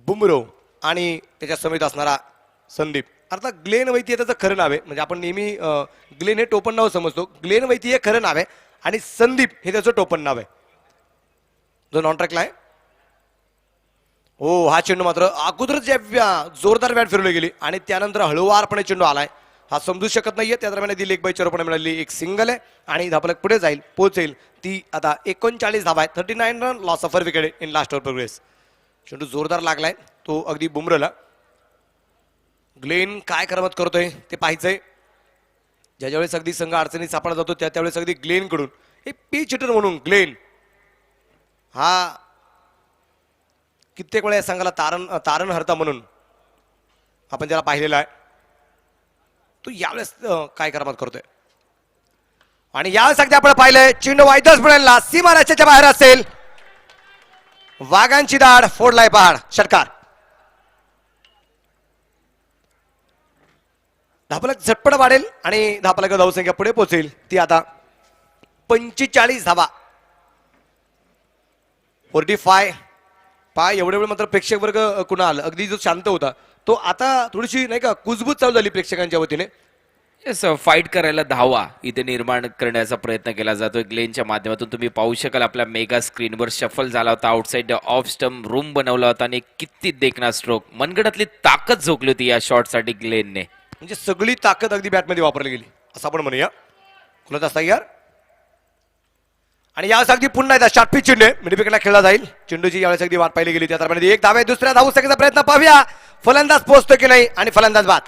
बुमरो आणि त्याच्या समेत असणारा संदीप, अर्थात ग्लेन वैती हे त्याचं खरं नाव आहे, म्हणजे आपण नेहमी ग्लेन हे टोपण नाव समजतो, ग्लेन वैती हे खरं नाव आहे आणि संदीप हे त्याचं टोपण नाव आहे जो नॉन ट्रॅकला आहे. हो, हा चेंडू मात्र अगोदरच जोरदार बॅट फिरवली गेली आणि त्यानंतर हळूवारपणे चेंडू आलाय, हा समजू शकत नाहीये. त्या दरम्यान ती लेग बाय चेरोपणे मिळाली, एक सिंगल आहे आणि धावफलक पुढे जाईल, पोहोचेल. ती आता 39 धावा आहे, 39 run, loss of 4 wicket in last over progress. चेंडू जोरदार लागलाय तो अगदी बुमराला. ग्लेन काय करमत करतोय ते पाहायचंय. ज्या ज्यावेळेस अगदी संघ अडचणीत सापडला जातो त्यावेळेस अगदी ग्लेन कडून एक पिच हिटर म्हणून ग्लेन हा कित्येक वेळा या संघाला तारणहर्ता म्हणून आपण ज्याला पाहिलेला आहे, तो यावेळेस काय करमत करतोय. आणि यावेळेस अगदी आपण पाहिलंय चेंडू वाईदच मिळेल, सीमारेषेच्या बाहेर असेल, वाघांची दाढ फोडलाय पहाड, षटकार. धावफलक झटपट वाढेल आणि धावफलक धावसंख्या पुढे पोहोचेल, ती आता 45 धावा, 45. एवढे वेळ मात्र प्रेक्षक वर्ग कुणाल अगदी जो शांत होता तो आता थोडीशी नाही का कुजबूज चालू झाली प्रेक्षकांच्या वतीने. येस, फाईट करायला धावा इथे निर्माण करण्याचा प्रयत्न केला जातोय ग्लेनच्या माध्यमातून. तुम्ही पाहू शकाल आपल्या मेगा स्क्रीनवर शफल झाला होता, आउटसाइड ऑफ स्टंप रूम बनवला होता आणि किती देखना स्ट्रोक, मनगडातली ताकद झोकली होती या शॉटसाठी ग्लेनने. म्हणजे सगळी ताकद अगदी बॅटमध्ये वापरली गेली असं आपण म्हणूया. खुलत असता यार. आणि यावेळेस अगदी पुन्हा एकदा शॉर्ट पिच चेंडू आहे मिडविकेटला खेळला जाईल. चेंडूची यावेळेस अगदी वाट पाहिली गेली. त्या दरम्यान एक धाव आहे. दुसऱ्या धावू सकायचा प्रयत्न पाहूया. फलंदाज पोहोचतो की नाही आणि फलंदाज बाद.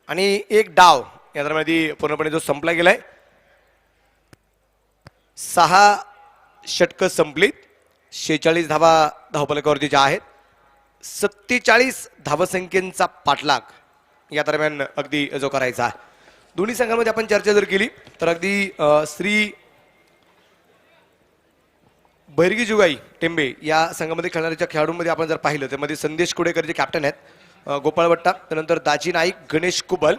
आणि एक डाव या दरम्यान पूर्णपणे जो संपला गेलाय. 6 षटकं संपलीत. 46 धावा धावफलकावरती ज्या आहेत. 47 धावसंख्येचा पाठलाग या दरम्यान अगदी जो करायचा आहे. दोन्ही संघांमध्ये आपण चर्चा जर केली तर अगदी श्री बैरगी जुगाई टेंबे या संघामध्ये खेळणाऱ्या खेळाडूंमध्ये आपण जर पाहिलं त्यामध्ये संदेश कुडेकर जे कॅप्टन आहेत, गोपाळ भट्टा, त्यानंतर दाजी नाईक, गणेश कुबल,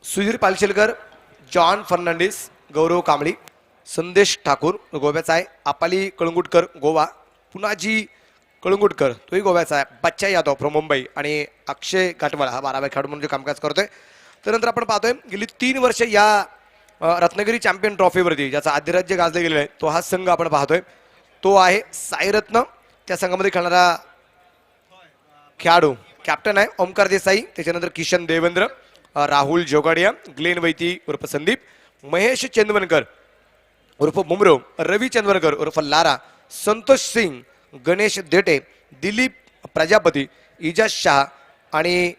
सुधीर पालशेलकर, जॉन फर्नांडिस, गौरव कांबळी, संदेश ठाकूर गोव्याचा आहे, आपाली कळंगुटकर गोवा, पुनाजी कळंगुटकर तोही गोव्याचा आहे, बच्चा यादव फ्रॉम मुंबई आणि अक्षय घाटवाळ हा 12व्या खेळाडू म्हणून कामकाज करतोय. त्यानंतर आपण पाहतोय गेली 3 वर्ष या रत्नागिरी चॅम्पियन ट्रॉफीवरती ज्याचा आदिराज्य गाजले गेलेला आहे तो हा संघ आपण पाहतोय. तो आहे साईरत्न. त्या संघामध्ये खेळणारा खेळाडू कॅप्टन आहे ओमकार देसाई, त्याच्यानंतर किशन देवेंद्र, राहुल जोगाडिया, ग्लेन वैती उर्फ संदीप, महेश चंदवनकर उर्फ बुमरो, रवी चंदवनकर उर्फ लारा, संतोष सिंग, गणेश देटे, दिलीप प्रजापती, इजाज शाह आणि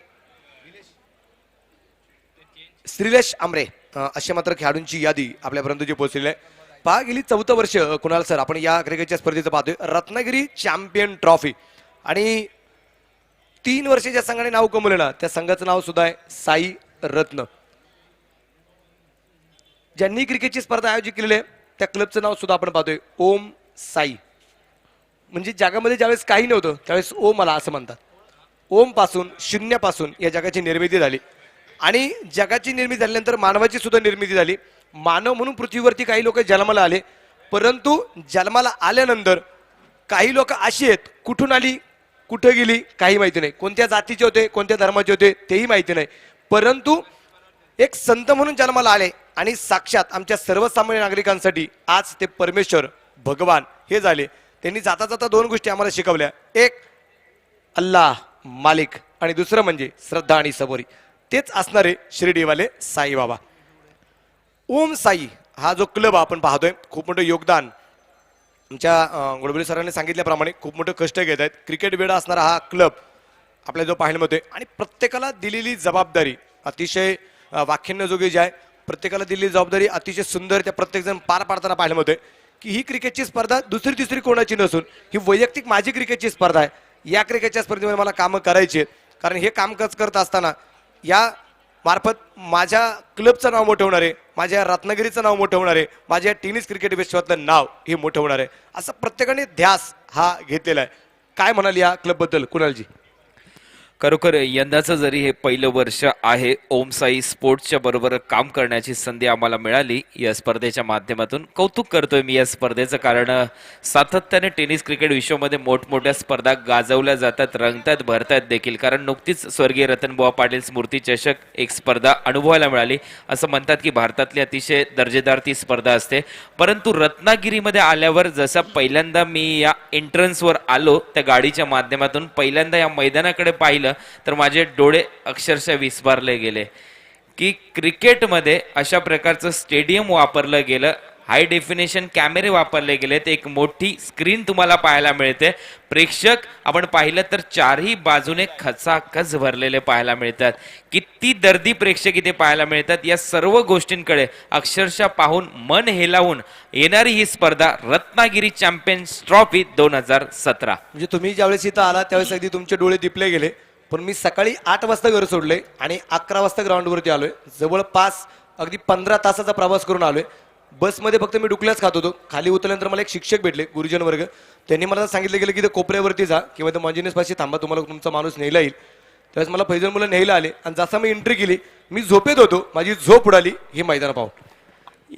श्रीलेश आमरे असे मात्र खेळाडूंची यादी आपल्यापर्यंत जी पोहोचलेली आहे. पहा गेली 14 वर्ष कुणाल सर आपण या क्रिकेटच्या स्पर्धेचं पाहतोय रत्नागिरी चॅम्पियन ट्रॉफी आणि 3 वर्ष ज्या संघाने नाव कमवलं ना त्या संघाचं नाव सुद्धा आहे साई रत्न. ज्यांनी क्रिकेटची स्पर्धा आयोजित केलेली आहे त्या क्लबचं नाव सुद्धा आपण पाहतोय ओम साई. म्हणजे जगामध्ये ज्यावेळेस काही नव्हतं त्यावेळेस ओम आला असं म्हणतात. ओम पासून शून्यापासून या जगाची निर्मिती झाली आणि जगाची निर्मिती झाल्यानंतर मानवाची सुद्धा निर्मिती झाली. मानव म्हणून पृथ्वीवरती काही लोक जन्माला आले, परंतु जन्माला आल्यानंतर काही लोक अशी आहेत कुठून आली कुठं गेली काही माहिती नाही, कोणत्या जातीचे होते कोणत्या धर्माचे होते तेही माहिती नाही, परंतु एक संत म्हणून जन्माला आले आणि साक्षात आमच्या सर्वसामान्य नागरिकांसाठी आज ते परमेश्वर भगवान हे झाले. त्यांनी जाता जाता 2 गोष्टी आम्हाला शिकवल्या, एक अल्लाह मालिक आणि दुसरं म्हणजे श्रद्धा आणि सबोरी. तेच असणारे शिर्डीवाले साईबाबा. ओम साई हा जो क्लब आपण पाहतोय खूप मोठं योगदान आमच्या गोडबोले सरांनी सांगितल्याप्रमाणे खूप मोठं कष्ट घेत आहेत. क्रिकेट वेडा असणारा हा क्लब आपल्या जो पाहायला मिळतोय आणि प्रत्येकाला दिलेली जबाबदारी अतिशय वाख्यान्यजोगी जी आहे, प्रत्येकाला दिलेली जबाबदारी अतिशय सुंदर त्या प्रत्येकजण पार पाडताना पाहायला मिळतोय की ही क्रिकेटची स्पर्धा दुसरी तिसरी कोणाची नसून ही वैयक्तिक माझी क्रिकेटची स्पर्धा आहे. या क्रिकेटच्या स्पर्धेमध्ये मला कामं करायची आहेत कारण हे कामकाज करत असताना या मार्फत माझ्या क्लबचं नाव मोठं होणार आहे, माझ्या रत्नागिरीचं नाव मोठं होणार आहे, माझ्या टेनिस क्रिकेट विश्वातलं नाव हे मोठं होणार आहे असं प्रत्येकाने ध्यास हा घेतलेला आहे. काय म्हणाल या क्लबबद्दल कुणालजी? खरोखर यंदाचं जरी हे पहिलं वर्ष आहे ओम साई स्पोर्ट्सच्या बरोबर काम करण्याची संधी आम्हाला मिळाली या स्पर्धेच्या माध्यमातून. कौतुक करतोय मी या स्पर्धेचं, कारण सातत्याने टेनिस क्रिकेट विश्वामध्ये मोठमोठ्या स्पर्धा गाजवल्या जातात, रंगतात, भरतात देखील. कारण नुकतीच स्वर्गीय रतनबुवा पाटील स्मृती चषक एक स्पर्धा अनुभवायला मिळाली. असं म्हणतात की भारतातली अतिशय दर्जेदार ती स्पर्धा असते. परंतु रत्नागिरीमध्ये आल्यावर जसा पहिल्यांदा मी या एंट्रन्सवर आलो त्या गाडीच्या माध्यमातून पहिल्यांदा या मैदानाकडे पाहिलं तर माझे डोळे अक्षरशः विस्फारले गेले की क्रिकेटमध्ये अशा प्रकारचं स्टेडियम वापरलं गेलं, हाय डेफिनेशन कॅमेरे वापरले गेलेत, एक मोठी स्क्रीन तुम्हाला पाहायला मिळते, प्रेक्षक आपण पाहिलं तर 4ही बाजूने खचाखच भरलेले पाहायला मिळतात, किती दर्दी प्रेक्षक इथे पाहायला मिळतात. या सर्व गोष्टींकडे अक्षरशः पाहून मन हेलावून येणारी ही स्पर्धा रत्नागिरी चॅम्पियन्स ट्रॉफी 2017. म्हणजे तुम्ही ज्यावेळेस इथं आला त्यावेळेस अगदी तुमचे डोळे दिपले गेले, पण मी सकाळी 8 वाजता घर सोडले आणि 11 वाजता ग्राउंडवरती आलोय. जवळपास अगदी 15 तासाचा प्रवास करून आलोय. बसमध्ये फक्त मी डुकल्याच खात होतो. खाली उतरल्यानंतर मला एक शिक्षक भेटले, गुरुजन वर्ग. त्यांनी मला सांगितलं गेलं की ते कोपऱ्यावरती जा किंवा ते मॉन्जिनियस पाशी थांबा, तुम्हाला तुमचा माणूस न्यायला येईल. त्यावेळेस मला फैजल मुलं न्यायला आले आणि जसा मी एंट्री केली मी झोपेत होतो, माझी झोप उडाली ही मैदान पाहून.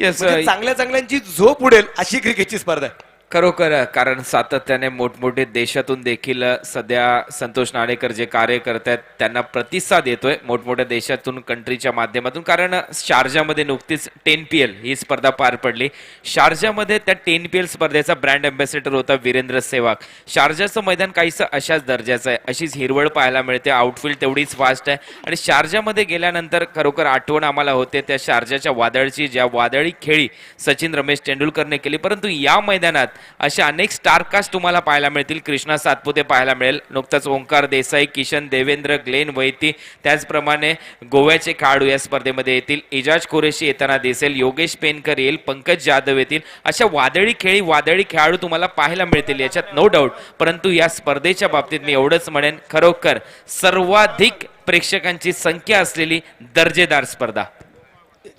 येस, चांगल्या चांगल्यांची झोप उडेल अशी क्रिकेटची स्पर्धा आहे. खरोखर कारण सातत्याने मोठमोठे देशातून देखील सध्या संतोष नाणेकर जे कार्य करत आहेत त्यांना प्रतिसाद येतोय मोठमोठ्या देशातून कंट्रीच्या माध्यमातून. कारण शारजामध्ये नुकतीच 10PL ही स्पर्धा पार पडली. शारजामध्ये त्या 10PL स्पर्धेचा ब्रँड अँबॅसेडर होता वीरेंद्र सेहवाग. शारजाचं मैदान काहीसं अशाच दर्जाचं आहे, अशीच हिरवळ पाहायला मिळते, आउटफील्ड तेवढीच फास्ट आहे. आणि शारजामध्ये गेल्यानंतर खरोखर आठवण आम्हाला होते त्या शारजाच्या वादळची, ज्या वादळी खेळी सचिन रमेश तेंडुलकरने केली. परंतु या मैदानात अशा अनेक स्टारकास्ट तुम्हाला पाहायला मिळतील. कृष्णा सातपुते पाहायला मिळेल, नुकताच ओंकार देसाई, किशन देवेंद्र, ग्लेन वैती, त्याचप्रमाणे गोव्याचे खेळाडू या स्पर्धेमध्ये येतील. इजाज कुरेशी येताना दिसेल, योगेश पेनकर येईल, पंकज जाधव येतील. अशा वादळी खेळाडू तुम्हाला पाहायला मिळतील, याच्यात नो डाऊट. परंतु या स्पर्धेच्या बाबतीत मी एवढंच म्हणेन, खरोखर सर्वाधिक प्रेक्षकांची संख्या असलेली दर्जेदार स्पर्धा.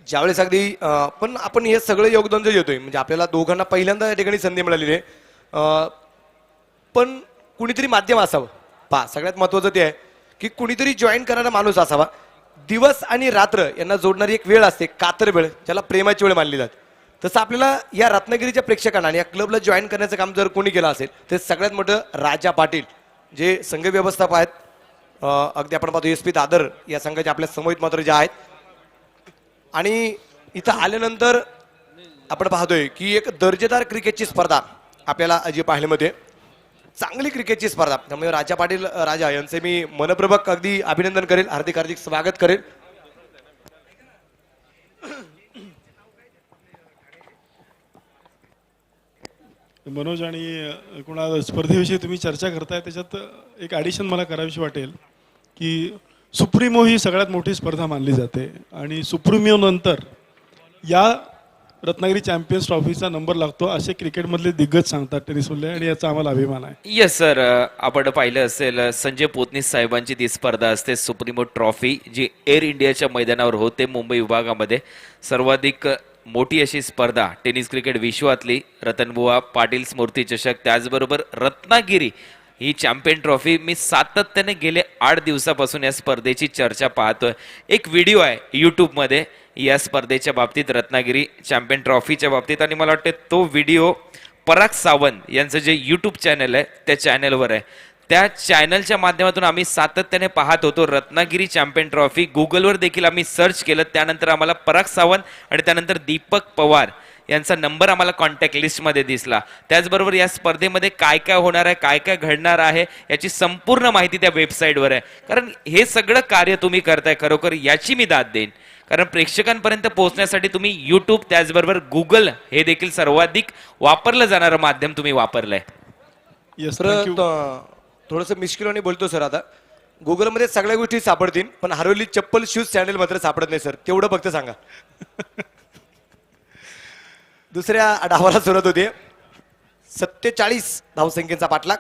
ज्यावेळेस अगदी पण आपण हे सगळं योगदान जे देतोय म्हणजे आपल्याला दोघांना पहिल्यांदा या ठिकाणी संधी मिळालेली आहे. पण कुणीतरी माध्यम असावं. पहा, सगळ्यात महत्वाचं ते आहे की कुणीतरी जॉईन करणारा माणूस असावा. दिवस आणि रात्र यांना जोडणारी एक वेळ असते, कातर वेळ, ज्याला प्रेमाची वेळ मानली जाते. तसं आपल्याला या रत्नागिरीच्या प्रेक्षकांना आणि या क्लबला जॉईन करण्याचं काम जर कोणी केलं असेल तर सगळ्यात मोठं राजा पाटील जे संघ व्यवस्थापक आहेत. अगदी आपण पाहतो SP दादर या संघाचे आपल्या समोर मात्र जे आहेत. आणि इथं आल्यानंतर आपण पाहतोय की एक दर्जेदार क्रिकेटची स्पर्धा आपल्याला जी पाहायला मिळते, चांगली क्रिकेटची स्पर्धा. त्यामुळे राजा पाटील राजा यांचे मी मनपूर्वक अगदी अभिनंदन करेल, हार्दिक हार्दिक स्वागत करेल. मनोज आणि कुणाल, स्पर्धेविषयी तुम्ही चर्चा करताय, त्याच्यात एक ॲडिशन मला करावीशी वाटेल की सुप्रीमो ही सगळ्यात मोठी स्पर्धा मानली जाते आणि सुप्रीमो नंतर या रत्नागिरी चॅम्पियन्स ट्रॉफीचा नंबर लागतो असे क्रिकेटमधले दिग्गज सांगतात टेनिसमधले, आणि याचा आम्हाला अभिमान आहे. येस सर, आपण पाहिलं असेल संजय पोतनीस साहेबांची ती स्पर्धा असते सुप्रीमो ट्रॉफी, जी एअर इंडियाच्या मैदानावर होते मुंबई विभागामध्ये. सर्वाधिक मोठी अशी स्पर्धा टेनिस क्रिकेट विश्वातली रतनबुवा पाटील स्मृती चषक, त्याचबरोबर रत्नागिरी ही चॅम्पियन ट्रॉफी. मी सातत्याने गेले 8 दिवसापासून या स्पर्धेची चर्चा पाहतोय. एक व्हिडिओ आहे यूट्यूबमध्ये या स्पर्धेच्या बाबतीत, रत्नागिरी चॅम्पियन ट्रॉफीच्या बाबतीत, आणि मला वाटतं तो व्हिडिओ पराग सावंत यांचं जे यूट्यूब चॅनल आहे त्या चॅनलवर आहे. त्या चॅनलच्या माध्यमातून आम्ही सातत्याने पाहत होतो रत्नागिरी चॅम्पियन ट्रॉफी. गुगलवर देखील आम्ही सर्च केलं, त्यानंतर आम्हाला पराग सावंत आणि त्यानंतर दीपक पवार यांचा नंबर आम्हाला कॉन्टॅक्ट लिस्टमध्ये दिसला. त्याचबरोबर या स्पर्धेमध्ये काय काय होणार आहे, काय काय घडणार आहे याची संपूर्ण माहिती त्या वेबसाईटवर आहे. कारण हे सगळं कार्य तुम्ही करताय, खरोखर याची मी दाद देईन. कारण प्रेक्षकांपर्यंत पोहोचण्यासाठी तुम्ही यूट्यूब त्याचबरोबर गुगल हे देखील सर्वाधिक वापरलं जाणारं माध्यम तुम्ही वापरलंय. येस, थोडंसं मिश्किलाने बोलतो सर. आता गुगलमध्ये सगळ्या गोष्टी सापडतील, पण हरवली चप्पल, शूज, सँडल मात्र सापडत नाही सर, तेवढं फक्त सांगा. दुसऱ्या डावाला सुरुवात होते. 47 धावसंख्येचा पाठलाग,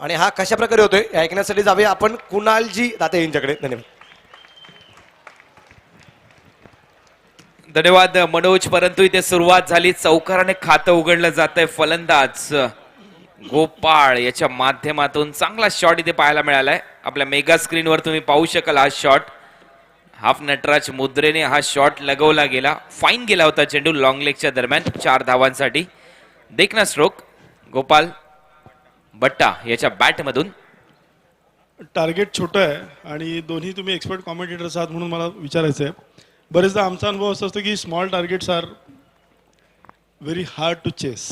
आणि हा कशा प्रकारे होतोय हे ऐकण्यासाठी जाऊया आपण कुणालजी दाते यांच्याकडे. धन्यवाद. धन्यवाद मनोज. परंतु इथे सुरुवात झाली, चौकाराने खातं उघडलं जात आहे. फलंदाज गोपाळ याच्या माध्यमातून चांगला शॉट इथे पाहायला मिळालाय. आपल्या मेगा स्क्रीनवर तुम्ही पाहू शकाल हा शॉट. हाफ नटराज मुद्रेने हा शॉट लगवला गेला, फाईन गेला होता चेंडू लॉंग लेगच्या दरम्यान 4 धावांसाठी. देखना स्ट्रोक गोपाल बट्टा याच्या बॅटमधून. टार्गेट छोटं आहे आणि दोन्ही तुम्ही एक्सपर्ट कॉमेंटेटर्स आहात म्हणून मला विचारायचं आहे. बरेचदा आमचा अनुभव असा असतो की small targets are very hard to chase.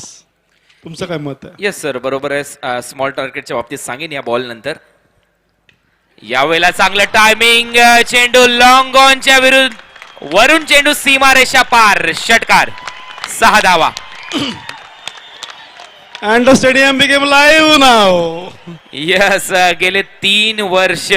तुमचं काय मत आहे? येस सर, बरोबर आहे. स्मॉल टार्गेटच्या बाबतीत सांगेन या बॉल नंतर. यावेळेला चांगलं टायमिंग, चेंडू लॉंग ऑनच्या विरुद्ध वरून चेंडू सीमारेषा पार, षटकार, 6 धावा. And the stadium became live now. Yes, गेले 3 वर्ष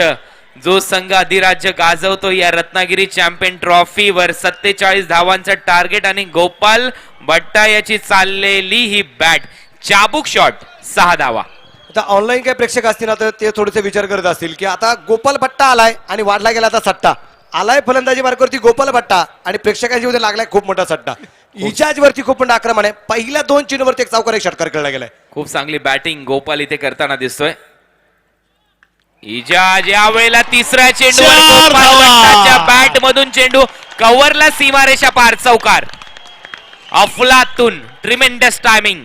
जो संघ अधिराज्य गाजवतो या रत्नागिरी चॅम्पियन ट्रॉफीवर 47 धावांचं टार्गेट, आणि गोपाल भट्टा याची चाललेली ही बॅट, चाबूक शॉट, 6 धावा. आता ऑनलाईन काही प्रेक्षक असतील ना तर ते थोडेसे विचार करत असतील की आता गोपाल भट्टा आलाय आणि वाढला गेला आता सट्टा आलाय फलंदाजी मार्गावरती गोपाल भट्टा, आणि प्रेक्षकांच्या मध्ये लागलाय खूप मोठा सट्टा. इजाज वरती खूप मोठं आक्रमण आहे. पहिल्या 2 चेंडूवरती एक चौकार, एक षटकार खेळला गेलाय. खूप चांगली बॅटिंग गोपाल इथे करताना दिसतोय. इजाज यावेळेला तिसऱ्या चेंडूवर बॅट मधून चेंडू कव्हरला, सीमारेषा पार, चौकार. अफलातून tremendous timing,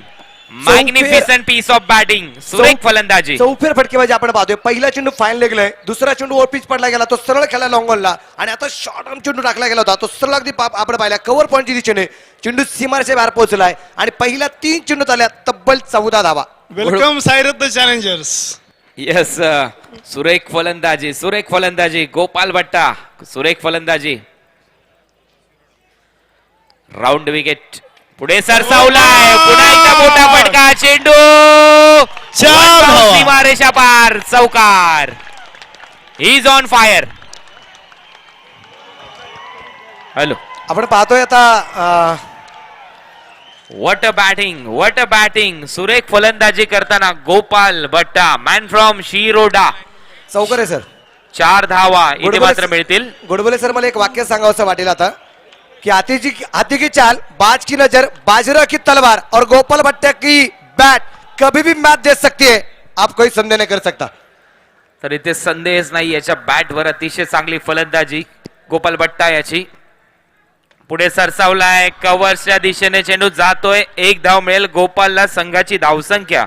magnificent piece of batting, सुरेख फलंदाजी. चौफेर फटकेबाजी आपण पाहतोय. पहिला चेंडू फाईन लेगलाय, दुसरा चेंडू ओव्हर पिच पडला गेला, तो सरळ खेळला लॉंग ऑनला, आणि आता शॉर्ट आर्म चेंडू टाकला गेला होता, तो सरळ अगदी आपण पाहिला कव्हर पॉईंटच्या दिशेने चेंडू सीमारेषेच्या बाहेर पोहोचलाय आणि पहिल्या 3 चेंडू झाल्या तब्बल 14 धावा. Welcome साईरत्न challengers. यस, सुरेख फलंदाजी, सुरेख फलंदाजी. गोपाल भट्टा, सुरेख फलंदाजी. राऊंड विकेट पुढे सरसावलाय, पुन्हा एकदा मोठा फटका, चेंडू चार धावा. सीमारेषा पार, चौकार. He is on fire. Hello, आपण पाहतोय आता what a batting, what a batting. सुरेख फलंदाजी करताना गोपाल भट्टा, मॅन फ्रॉम शिरोडा. चौकार आहे सर. 4 धावा इथे मात्र मिळतील. गोडबोले सर, मला एक वाक्य सांगावं वाटेल आता कि हाथी की चाल, बाज की नजर, बाजरा की तलवार और गोपाल भट्टा की बैट कभी भी मैच दे सकती है, आप कोई संदेह नहीं कर सकता. तर इथे संदेहच नाही, याच्या बॅटवर अतिशय चांगली फलंदाजी गोपाल भट्टा याची. पुढे सरसावलाय, कव्हरच्या दिशेने चेंडू जातोय, 1 धाव मिळेल गोपालला. संघाची धावसंख्या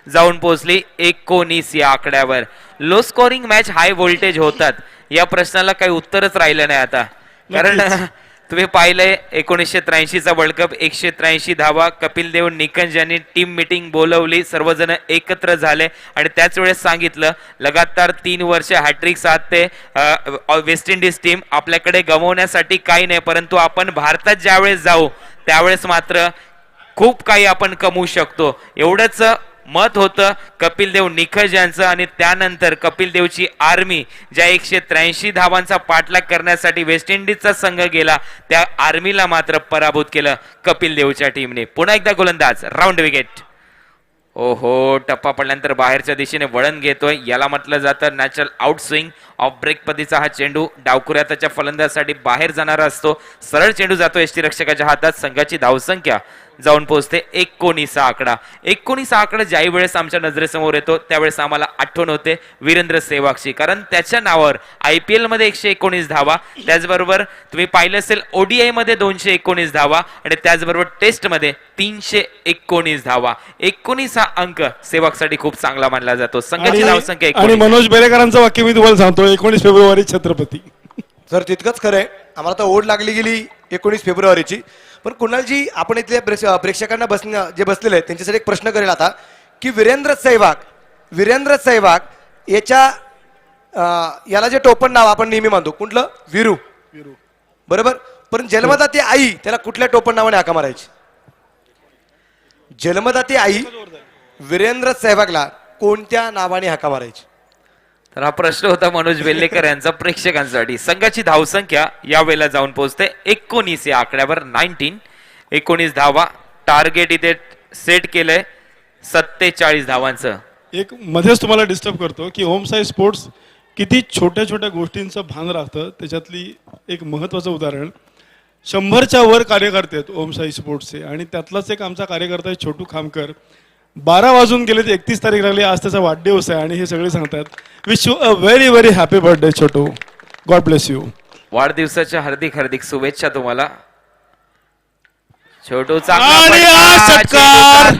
जाऊन पोहोचली 19 या आकड्यावर. Low scoring match high voltage होतात, या प्रश्नाला काही उत्तरच राहिलं नाही आता. कारण तुम्ही पाहिलंय 1983चा वर्ल्ड कप, 183 धावा. कपिल देव निकंज यांनी टीम मीटिंग बोलवली, सर्वजण एकत्र झाले आणि त्याच वेळेस सांगितलं लगातार 3 वर्ष हॅट्रिक साधते वेस्ट इंडिज टीम, आपल्याकडे गमवण्यासाठी काही नाही, परंतु आपण भारतात ज्यावेळेस जाऊ त्यावेळेस मात्र खूप काही आपण कमवू शकतो, एवढंच मत होतं कपिल देव निकंज यांचं. आणि त्यानंतर कपिल देवची आर्मी, ज्या 183 धावांचा पाठलाग करण्यासाठी वेस्ट इंडिजचा संघ गेला, त्या आर्मीला मात्र पराभूत केलं कपिल देवच्या टीमने. पुन्हा एकदा गोलंदाज, राऊंड विकेट. ओहो, टप्पा पडल्यानंतर बाहेरच्या दिशेने वळण घेतोय, याला म्हटलं जातं natural outswing. Off break पद्धतीचा हा चेंडू डावखुऱ्याच्या फलंदाजासाठी बाहेर जाणारा असतो. सरळ चेंडू जातो यष्टीरक्षकाच्या हातात. संघाची धावसंख्या जाऊन पोहोचते 19 आकडा. 19 आकडा ज्याही वेळेस आमच्या नजरेसमोर येतो त्यावेळेस आम्हाला आठवण होते वीरेंद्र सेहवागची, कारण त्याच्या नावावर IPL मध्ये 119 धावा, त्याचबरोबर तुम्ही पाहिलं असेल ODI मध्ये 219 धावा आणि त्याचबरोबर टेस्ट मध्ये 319 धावा. 19 हा अंक सेहवागसाठी खूप चांगला मानला जातो. संघाची धावसंख्या आणि 19. मनोज बेलेकरांचं वाक्य मी तुम्हाला सांगतो, 19 फेब्रुवारी छत्रपती. सर तितकंच खरंय, आम्हाला तर ओढ लागली गेली 19 फेब्रुवारीची. पण कुणालजी, आपण इथल्या प्रेक्षकांना जे बसलेले आहेत त्यांच्यासाठी एक प्रश्न करेल आता की वीरेंद्र सेहवाग याला जे टोपण नाव आपण नेहमी मानतो कुठलं, वीरू बरोबर, पण जन्मदाती आई त्याला कुठल्या टोपण नावाने हाका मारायची? जन्मदाती आई वीरेंद्र सेहवागला कोणत्या नावाने हाका मारायची? तर हा प्रश्न होता मनोज वेल्लेकर यांचा प्रेक्षकांसाठी. संघाची धावसंख्या यावेळेला जाऊन पोहोचते 19 या आकड्यावर. 19 धावा. टार्गेट इथे सेट केलंय 47 धावांचं. एक मध्येच तुम्हाला डिस्टर्ब करतो की ओम साई स्पोर्ट्स किती छोट्या छोट्या गोष्टींचं भान राखतं, त्याच्यातली एक महत्वाचं उदाहरण, 100च्या वर कार्यकर्ते आहेत ओम साई स्पोर्ट्सचे, आणि त्यातलाच एक आमचा कार्यकर्ता आहे छोटू खामकर. 12 वाजून गेले, 31 तारीख लागली, आज त्याचा वाढदिवस आहे आणि हे सगळे सांगतात wish you a very very happy birthday Chhotu, God bless you. वाढदिवसाच्या हार्दिक हार्दिक शुभेच्छा तुम्हाला छोटू. आणि हा षटकार.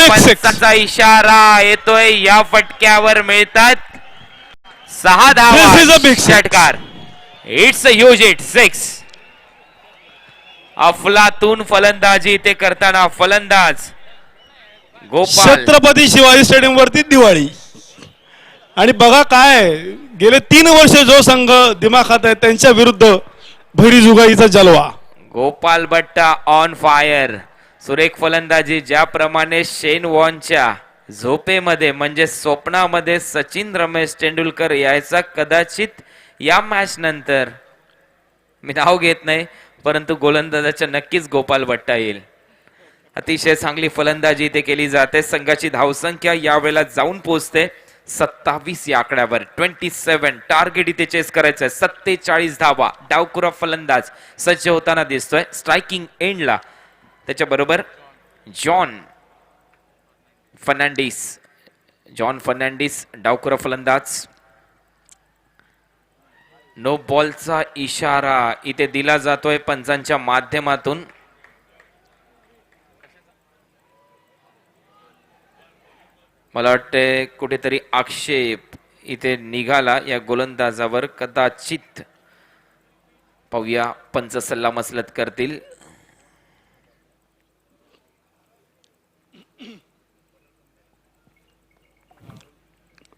पंचांचा इशारा येतोय, या फटक्यावर मिळतात 6 धावा. षटकार. It's a huge hit, 6. अफलातून फलंदाजी इथे करताना फलंदाज गोपाल. छत्रपती शिवाजी स्टेडियम वरती दिवाळी. आणि बघा काय, गेले 3 वर्ष जो संघ दिमाखात आहे त्यांच्या विरुद्ध भैरीजुगाईचा जलवा. गोपाल भट्टा ऑन फायर. सुरेख फलंदाजी. ज्याप्रमाणे शेन वॉनच्या झोपेमध्ये म्हणजे स्वप्नामध्ये सचिन रमेश तेंडुलकर यायचा कदाचित या मॅच नंतर, मी नाव घेत नाही, परंतु गोलंदाजाच्या नक्कीच गोपाल भट्टा येईल. अतिशय चांगली फलंदाजी इथे केली जाते. संघाची धावसंख्या यावेळेला जाऊन पोहोचते 27 या आकड्यावर. 27 टार्गेट इथे चेस करायचंय. 47 धावा. डावखुरा फलंदाज सज्ज होताना दिसतोय स्ट्रायकिंग एंडला. त्याच्याबरोबर जॉन फर्नांडिस डावखुरा फलंदाज. नो बॉलचा इशारा इथे दिला जातोय पंचांच्या माध्यमातून. मला वाटते कुठेतरी आक्षेप इथे निघाला या गोलंदाजावर, कदाचित पाहूया पंच सल्ला मसलत करतील.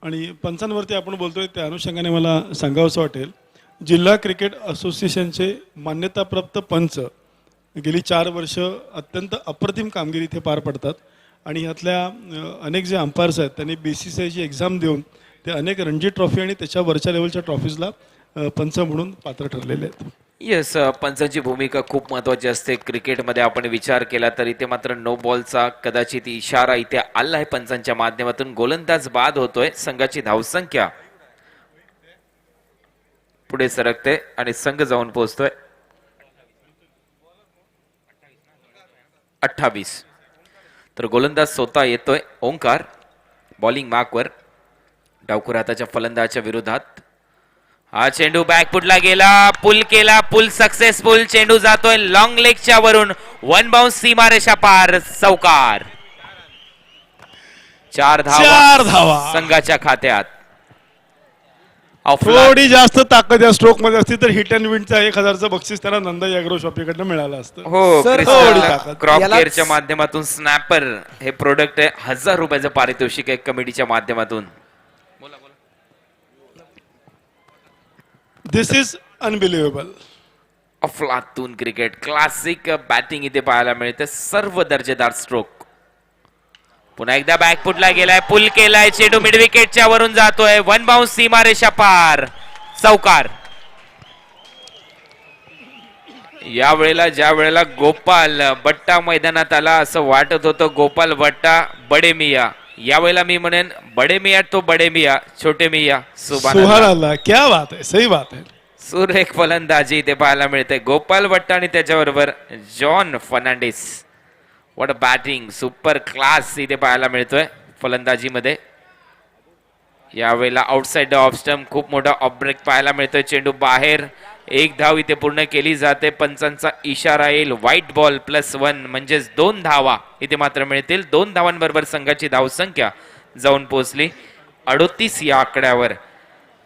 आणि पंचांवरती आपण बोलतोय त्या अनुषंगाने मला सांगावंसं वाटेल, जिल्हा क्रिकेट असोसिएशनचे मान्यताप्राप्त पंच गेली 4 वर्ष अत्यंत अप्रतिम कामगिरी इथे पार पडतात. आणि ह्यातल्या अनेक जे अंपायर्स आहेत त्यांनी BCCIची एक्झाम देऊन ते अनेक रणजी ट्रॉफी आणि त्याच्या वरच्या लेवलच्या ट्रॉफीजला पंच म्हणून पात्र ठरलेले आहेत. येस, पंचांची भूमिका खूप महत्वाची असते क्रिकेटमध्ये. आपण विचार केला तर इथे मात्र नो बॉलचा कदाचित इशारा इथे आला आहे पंचांच्या माध्यमातून. गोलंदाज बाद होतोय. संघाची धावसंख्या पुढे सरकते आणि संघ जाऊन पोहोचतोय 28. तर गोलंदाज स्वतः येतोय ओंकार बॉलिंग मार्कवर. डावखुर हाताच्या फलंदाजाच्या विरोधात हा चेंडू बॅकफुटला गेला, पुल केला, पुल सक्सेसफुल. चेंडू जातोय लॉंग लेगच्या वरून, 1 बाउन्स सीमारेषा पार, चौकार. 4 धावा संघाच्या खात्यात. थोडी जास्त ताकद या स्ट्रोक मध्ये असती तर हिट अँड विनचा 1000चं बक्षीस त्यांना नंदाई अॅग्रो शॉपीकडनं मिळालं असतं. हो, सर, थोडी ताकद. क्रॉप यालाच- केअरच्या माध्यमातून स्नॅपर हे प्रोडक्ट आहे. 1000 रुपयाचं पारितोषिक आहे कमिटीच्या माध्यमातून. दिस इज अनबिलिव्हेबल. अफलातून क्रिकेट, क्लासिक बॅटिंग इथे पाहायला मिळते. सर्व दर्जेदार स्ट्रोक. पुन्हा एकदा बॅकफुटला गेलाय, पुल केलाय, चेंडू मिड विकेटच्या वरून जातोय, 1 बाउन्स सीमारेषा पार, चौकार. या वेळेला ज्या वेळेला गोपाल बट्टा मैदानात आला असं वाटत होतं, गोपाल बट्टा बडे मिया. यावेळेला मी म्हणेन बडे मिया तो बडे मिया, छोटे मिया सुभान अल्लाह, क्या बात है, सही बात है. सुरेख फलंदाजी इथे पाहायला मिळते. गोपाल भट्ट आणि त्याच्याबरोबर John Fernandes. What a batting, super class इथे पाहायला मिळतोय फलंदाजीमध्ये. यावेळेला आउटसाइड ऑफ स्टंप खूप मोठा ऑफ ब्रेक पाहायला मिळतोय. चेंडू बाहेर, 1 धाव इथे पूर्ण केली जाते. पंचांचा इशारा येईल, व्हाईट बॉल +1 म्हणजेच 2 धावा इथे मात्र मिळतील. 2 धावांबरोबर संघाची धावसंख्या जाऊन पोहोचली 38 या आकड्यावर.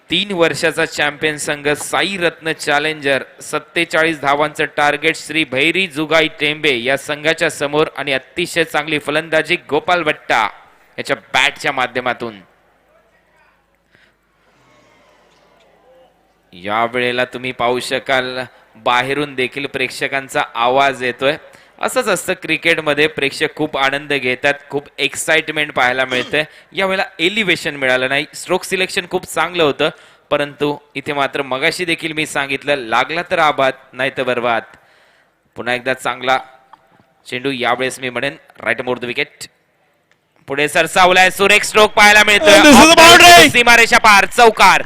3 वर्षाचा चॅम्पियन संघ साई रत्न चॅलेंजर 47 धावांचं टार्गेट श्री भैरी जुगाई टेंबे या संघाच्या समोर. आणि अतिशय चांगली फलंदाजी गोपाल भट्टा याच्या बॅटच्या माध्यमातून. या वेळेला तुम्ही पाहू शकाल बाहेरून देखील प्रेक्षकांचा आवाज येतोय. असंच असतं क्रिकेटमध्ये, प्रेक्षक खूप आनंद घेतात, खूप एक्साइटमेंट पाहायला मिळते. यावेळेला एलिव्हेशन मिळालं नाही. स्ट्रोक सिलेक्शन खूप चांगलं होतं, परंतु इथे मात्र मगाशी देखील मी सांगितलं, लागला तर आबाद नाही तर बरबाद. पुन्हा एकदा चांगला चेंडू, यावेळेस मी म्हणेन राईट मोर द विकेट. पुढे सरसावलाय, सुरेख स्ट्रोक पाहायला मिळतोय, सीमारेषा पार, चौकार.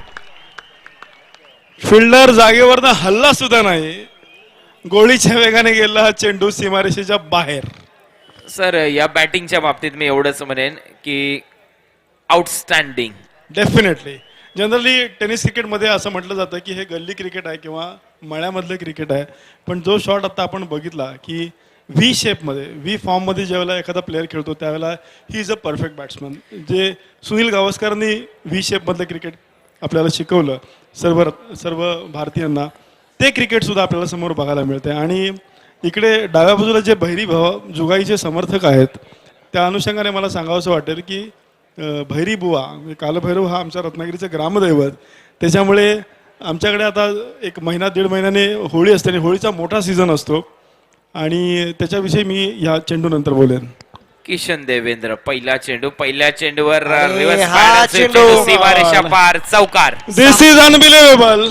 फिल्डर जागेवरनं हल्ला सुद्धा नाही, गोळीच्या वेगाने गेला हा चेंडू सीमारेषेच्या बाहेर. सर, या बॅटिंगच्या बाबतीत मी एवढंच म्हणेन की आउटस्टँडिंग. डेफिनेटली. जनरली टेनिस क्रिकेटमध्ये असं म्हटलं जातं की हे गल्ली क्रिकेट आहे किंवा मळ्यामधलं क्रिकेट आहे, पण जो शॉट आता आपण बघितला की व्ही शेपमध्ये, व्ही फॉर्ममध्ये ज्यावेळेला एखादा प्लेअर खेळतो त्यावेळेला he is a perfect batsman. जे सुनील गावस्करांनी व्ही शेपमधलं क्रिकेट आपल्याला शिकवलं सर्व भारतीयांना, ते क्रिकेटसुद्धा आपल्याला समोर बघायला मिळते. आणि इकडे डाव्या बाजूला जे भैरी जुगाईचे समर्थक आहेत त्या अनुषंगाने मला सांगावंसं वाटेल की भैरी बुवा, कालभैरव हा आमच्या रत्नागिरीचं ग्रामदैवत, त्याच्यामुळे आमच्याकडे आता 1 महिना 1.5 महिन्याने होळी असते आणि होळीचा मोठा सीझन असतो आणि त्याच्याविषयी मी ह्या चेंडूनंतर बोलेन. किशन देवेंद्र, पहिल्या चेंडूवर अरे, रिव्हर्स हा पॅडलचे चेंडू. चेंडू सीमारेषा पार, चौकार. This is unbelievable.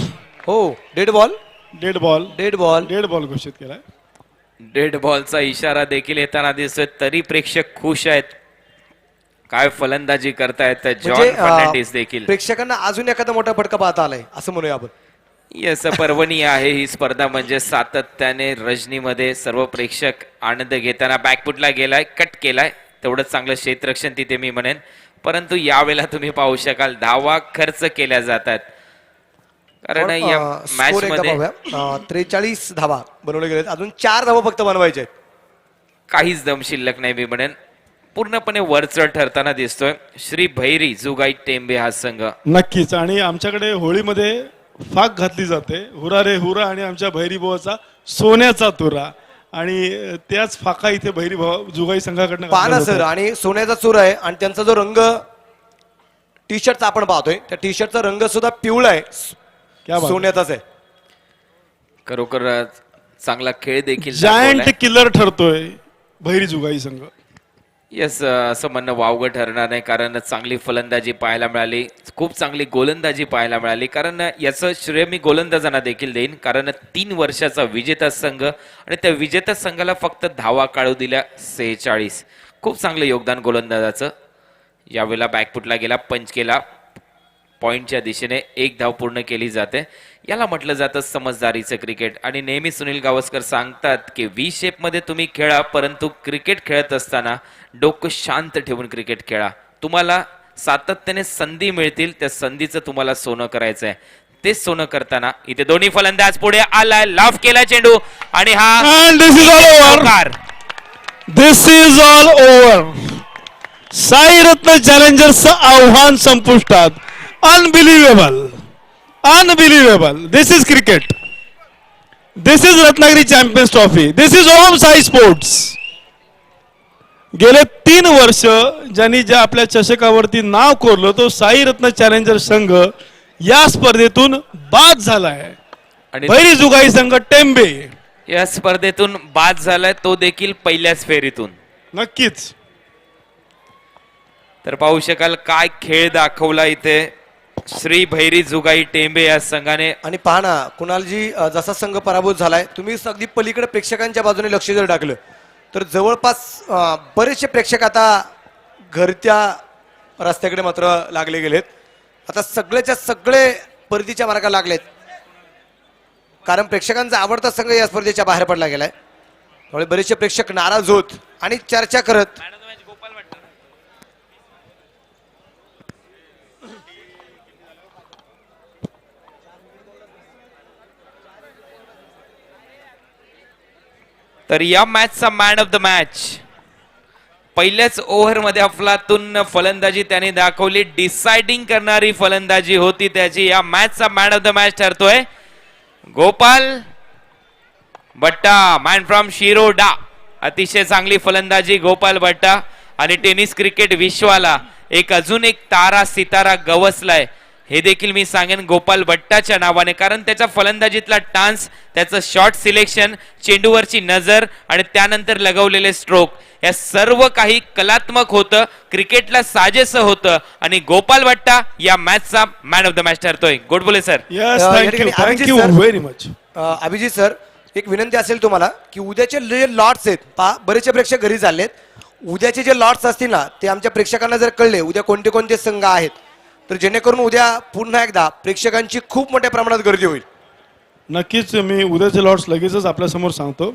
हो, dead ball dead ball, dead ball. Dead ball घोषित केलाय. डेड बॉलचा इशारा देखील येताना दिसतोय, तरी प्रेक्षक खुश आहेत. काय फलंदाजी करतायत जॉन फर्नांडिस देखील. प्रेक्षकांना अजून एखादा मोठा फटका पाहता आलाय असं म्हणूया आपण. येस, पर्वणी आहे ही स्पर्धा, म्हणजे सातत्याने रजनीमध्ये सर्व प्रेक्षक आनंद घेताना. बॅकफुटला गेलाय, कट केलाय, तेवढंच चांगलं क्षेत्ररक्षण तिथे मी म्हणेन. परंतु यावेळेला तुम्ही पाहू शकाल धावा खर्च केल्या जातात. कारण या मॅच स्कोर एकदा मध्ये पाहूया. 43 धावा बनवले गेलेत, अजून 4 धावा फक्त बनवायचे आहेत. काहीच दम शिल्लक नाही मी म्हणेन, पूर्णपणे वरचढ ठरताना दिसतोय श्री भैरी जुगाई टेंबे हा संघ. नक्कीच. आणि आमच्याकडे होळीमध्ये फाक घातली जाते, हुरा रे हुरा, आणि आमच्या भैरी भावाचा सोन्याचा तुरा, आणि त्याच फाका इथे भैरी भाव जुगाई संघाकडनं पाना घातला सर, जातो. आणि सोन्याचा चूर आहे, आणि त्यांचा जो रंग टी शर्टचा आपण पाहतोय, त्या टी शर्टचा रंग सुद्धा पिवळा आहे, क्या बात आहे. सोन्याचाच आहे. खरोखर चांगला खेळ देखील जायंट किलर ठरतोय भैरी जुगाई संघ. यस, असं म्हणणं वावगं ठरणार नाही, कारण चांगली फलंदाजी पाहायला मिळाली, खूप चांगली गोलंदाजी पाहायला मिळाली. कारण याचं श्रेय मी गोलंदाजांना देखील देईन, कारण 3 वर्षाचा विजेता संघ आणि त्या विजेता संघाला फक्त धावा काढू दिल्या 46. खूप चांगलं योगदान गोलंदाजाचं. यावेळेला बॅकफुटला गेला, पंच केला, पॉइंटच्या दिशेने 1 धाव पूर्ण केली जाते. याला म्हटलं जातं समजदारीचं क्रिकेट. आणि नेहमी सुनील गावस्कर सांगतात की व्ही शेप मध्ये तुम्ही खेळा, परंतु क्रिकेट खेळत असताना डोकं शांत ठेवून क्रिकेट खेळा. तुम्हाला सातत्याने संधी मिळतील, त्या संधीचं तुम्हाला सोनं करायचं आहे. ते सोनं करताना इथे दोन्ही फलंदाज पुढे आलाय, लाफ केला चेंडू, आणि हा And this is all over. चौकार. This is all over. Sairatna चॅलेंजर्सचं आव्हान संपुष्टात. Unbelievable, unbelievable. This is cricket. This is Ratnagiri champions trophy. This is Om Sai sports. गेले 3 वर्ष ज्यांनी ज्या आपल्या चषकावरती नाव कोरलं, तो साईरत्न चॅलेंजर संघ या स्पर्धेतून बाद झालाय. आणि भैरी जुगाई संघ टेंबे या स्पर्धेतून बाद झालाय, तो देखील पहिल्याच फेरीतून. नक्कीच. तर पाहू शकाल काय खेळ दाखवला इथे श्री भैरी जुगाई टेंबे या संघाने. आणि पहा ना कुणालजी, जसा संघ पराभूत झालाय, तुम्ही अगदी पलीकडे प्रेक्षकांच्या बाजूने लक्ष जर टाकलं तर जवळपास बरेचसे प्रेक्षक आता घरच्या रस्त्याकडे मात्र लागले गेलेत. आता सगळेच्या सगळे परतीच्या मार्गाला लागलेत, कारण प्रेक्षकांचा आवडता संघ या स्पर्धेच्या बाहेर पडला गेलाय. त्यामुळे बरेचसे प्रेक्षक नाराज होत आणि चर्चा करत तर या मॅचचा मॅन ऑफ द मॅच पहिल्याच ओव्हरमध्ये अफलातून फलंदाजी त्याने दाखवली. डिसाइडिंग करणारी फलंदाजी होती त्याची. या मॅचचा मॅन ऑफ द मॅच ठरतोय गोपाल भट्टा, मॅन फ्रॉम शिरोडा. अतिशय चांगली फलंदाजी गोपाल भट्टा. आणि टेनिस क्रिकेट विश्वाला अजून एक तारा सितारा गवसलाय, हे देखील मी सांगेन गोपाल भट्टाच्या नावाने, कारण त्याच्या फलंदाजीतला टान्स, त्याचं शॉट सिलेक्शन, चेंडूवरची नजर आणि त्यानंतर लगवलेले स्ट्रोक, या सर्व काही कलात्मक होतं, क्रिकेटला साजेसं होतं. आणि गोपाल भट्टा या मॅचचा मॅन ऑफ द मॅच ठरतोय. Good bowled sir. यस, या थँक्यू, ठिकाणी thank you Abhijit sir, very much. Abhijit sir, एक विनंती असेल तुम्हाला की उद्याचे जे लॉट्स आहेत, पहा बरेचसे प्रेक्षक घरी चाललेत, उद्याचे जे लॉट्स असतील ना ते आमच्या प्रेक्षकांना जर कळले उद्या कोणते कोणते संघ आहेत, तर जेणेकरून उद्या पुन्हा एकदा प्रेक्षकांची खूप मोठ्या प्रमाणात गर्दी होईल. नक्कीच मी उद्याचे लॉट्स लगेचच आपल्या समोर सांगतो.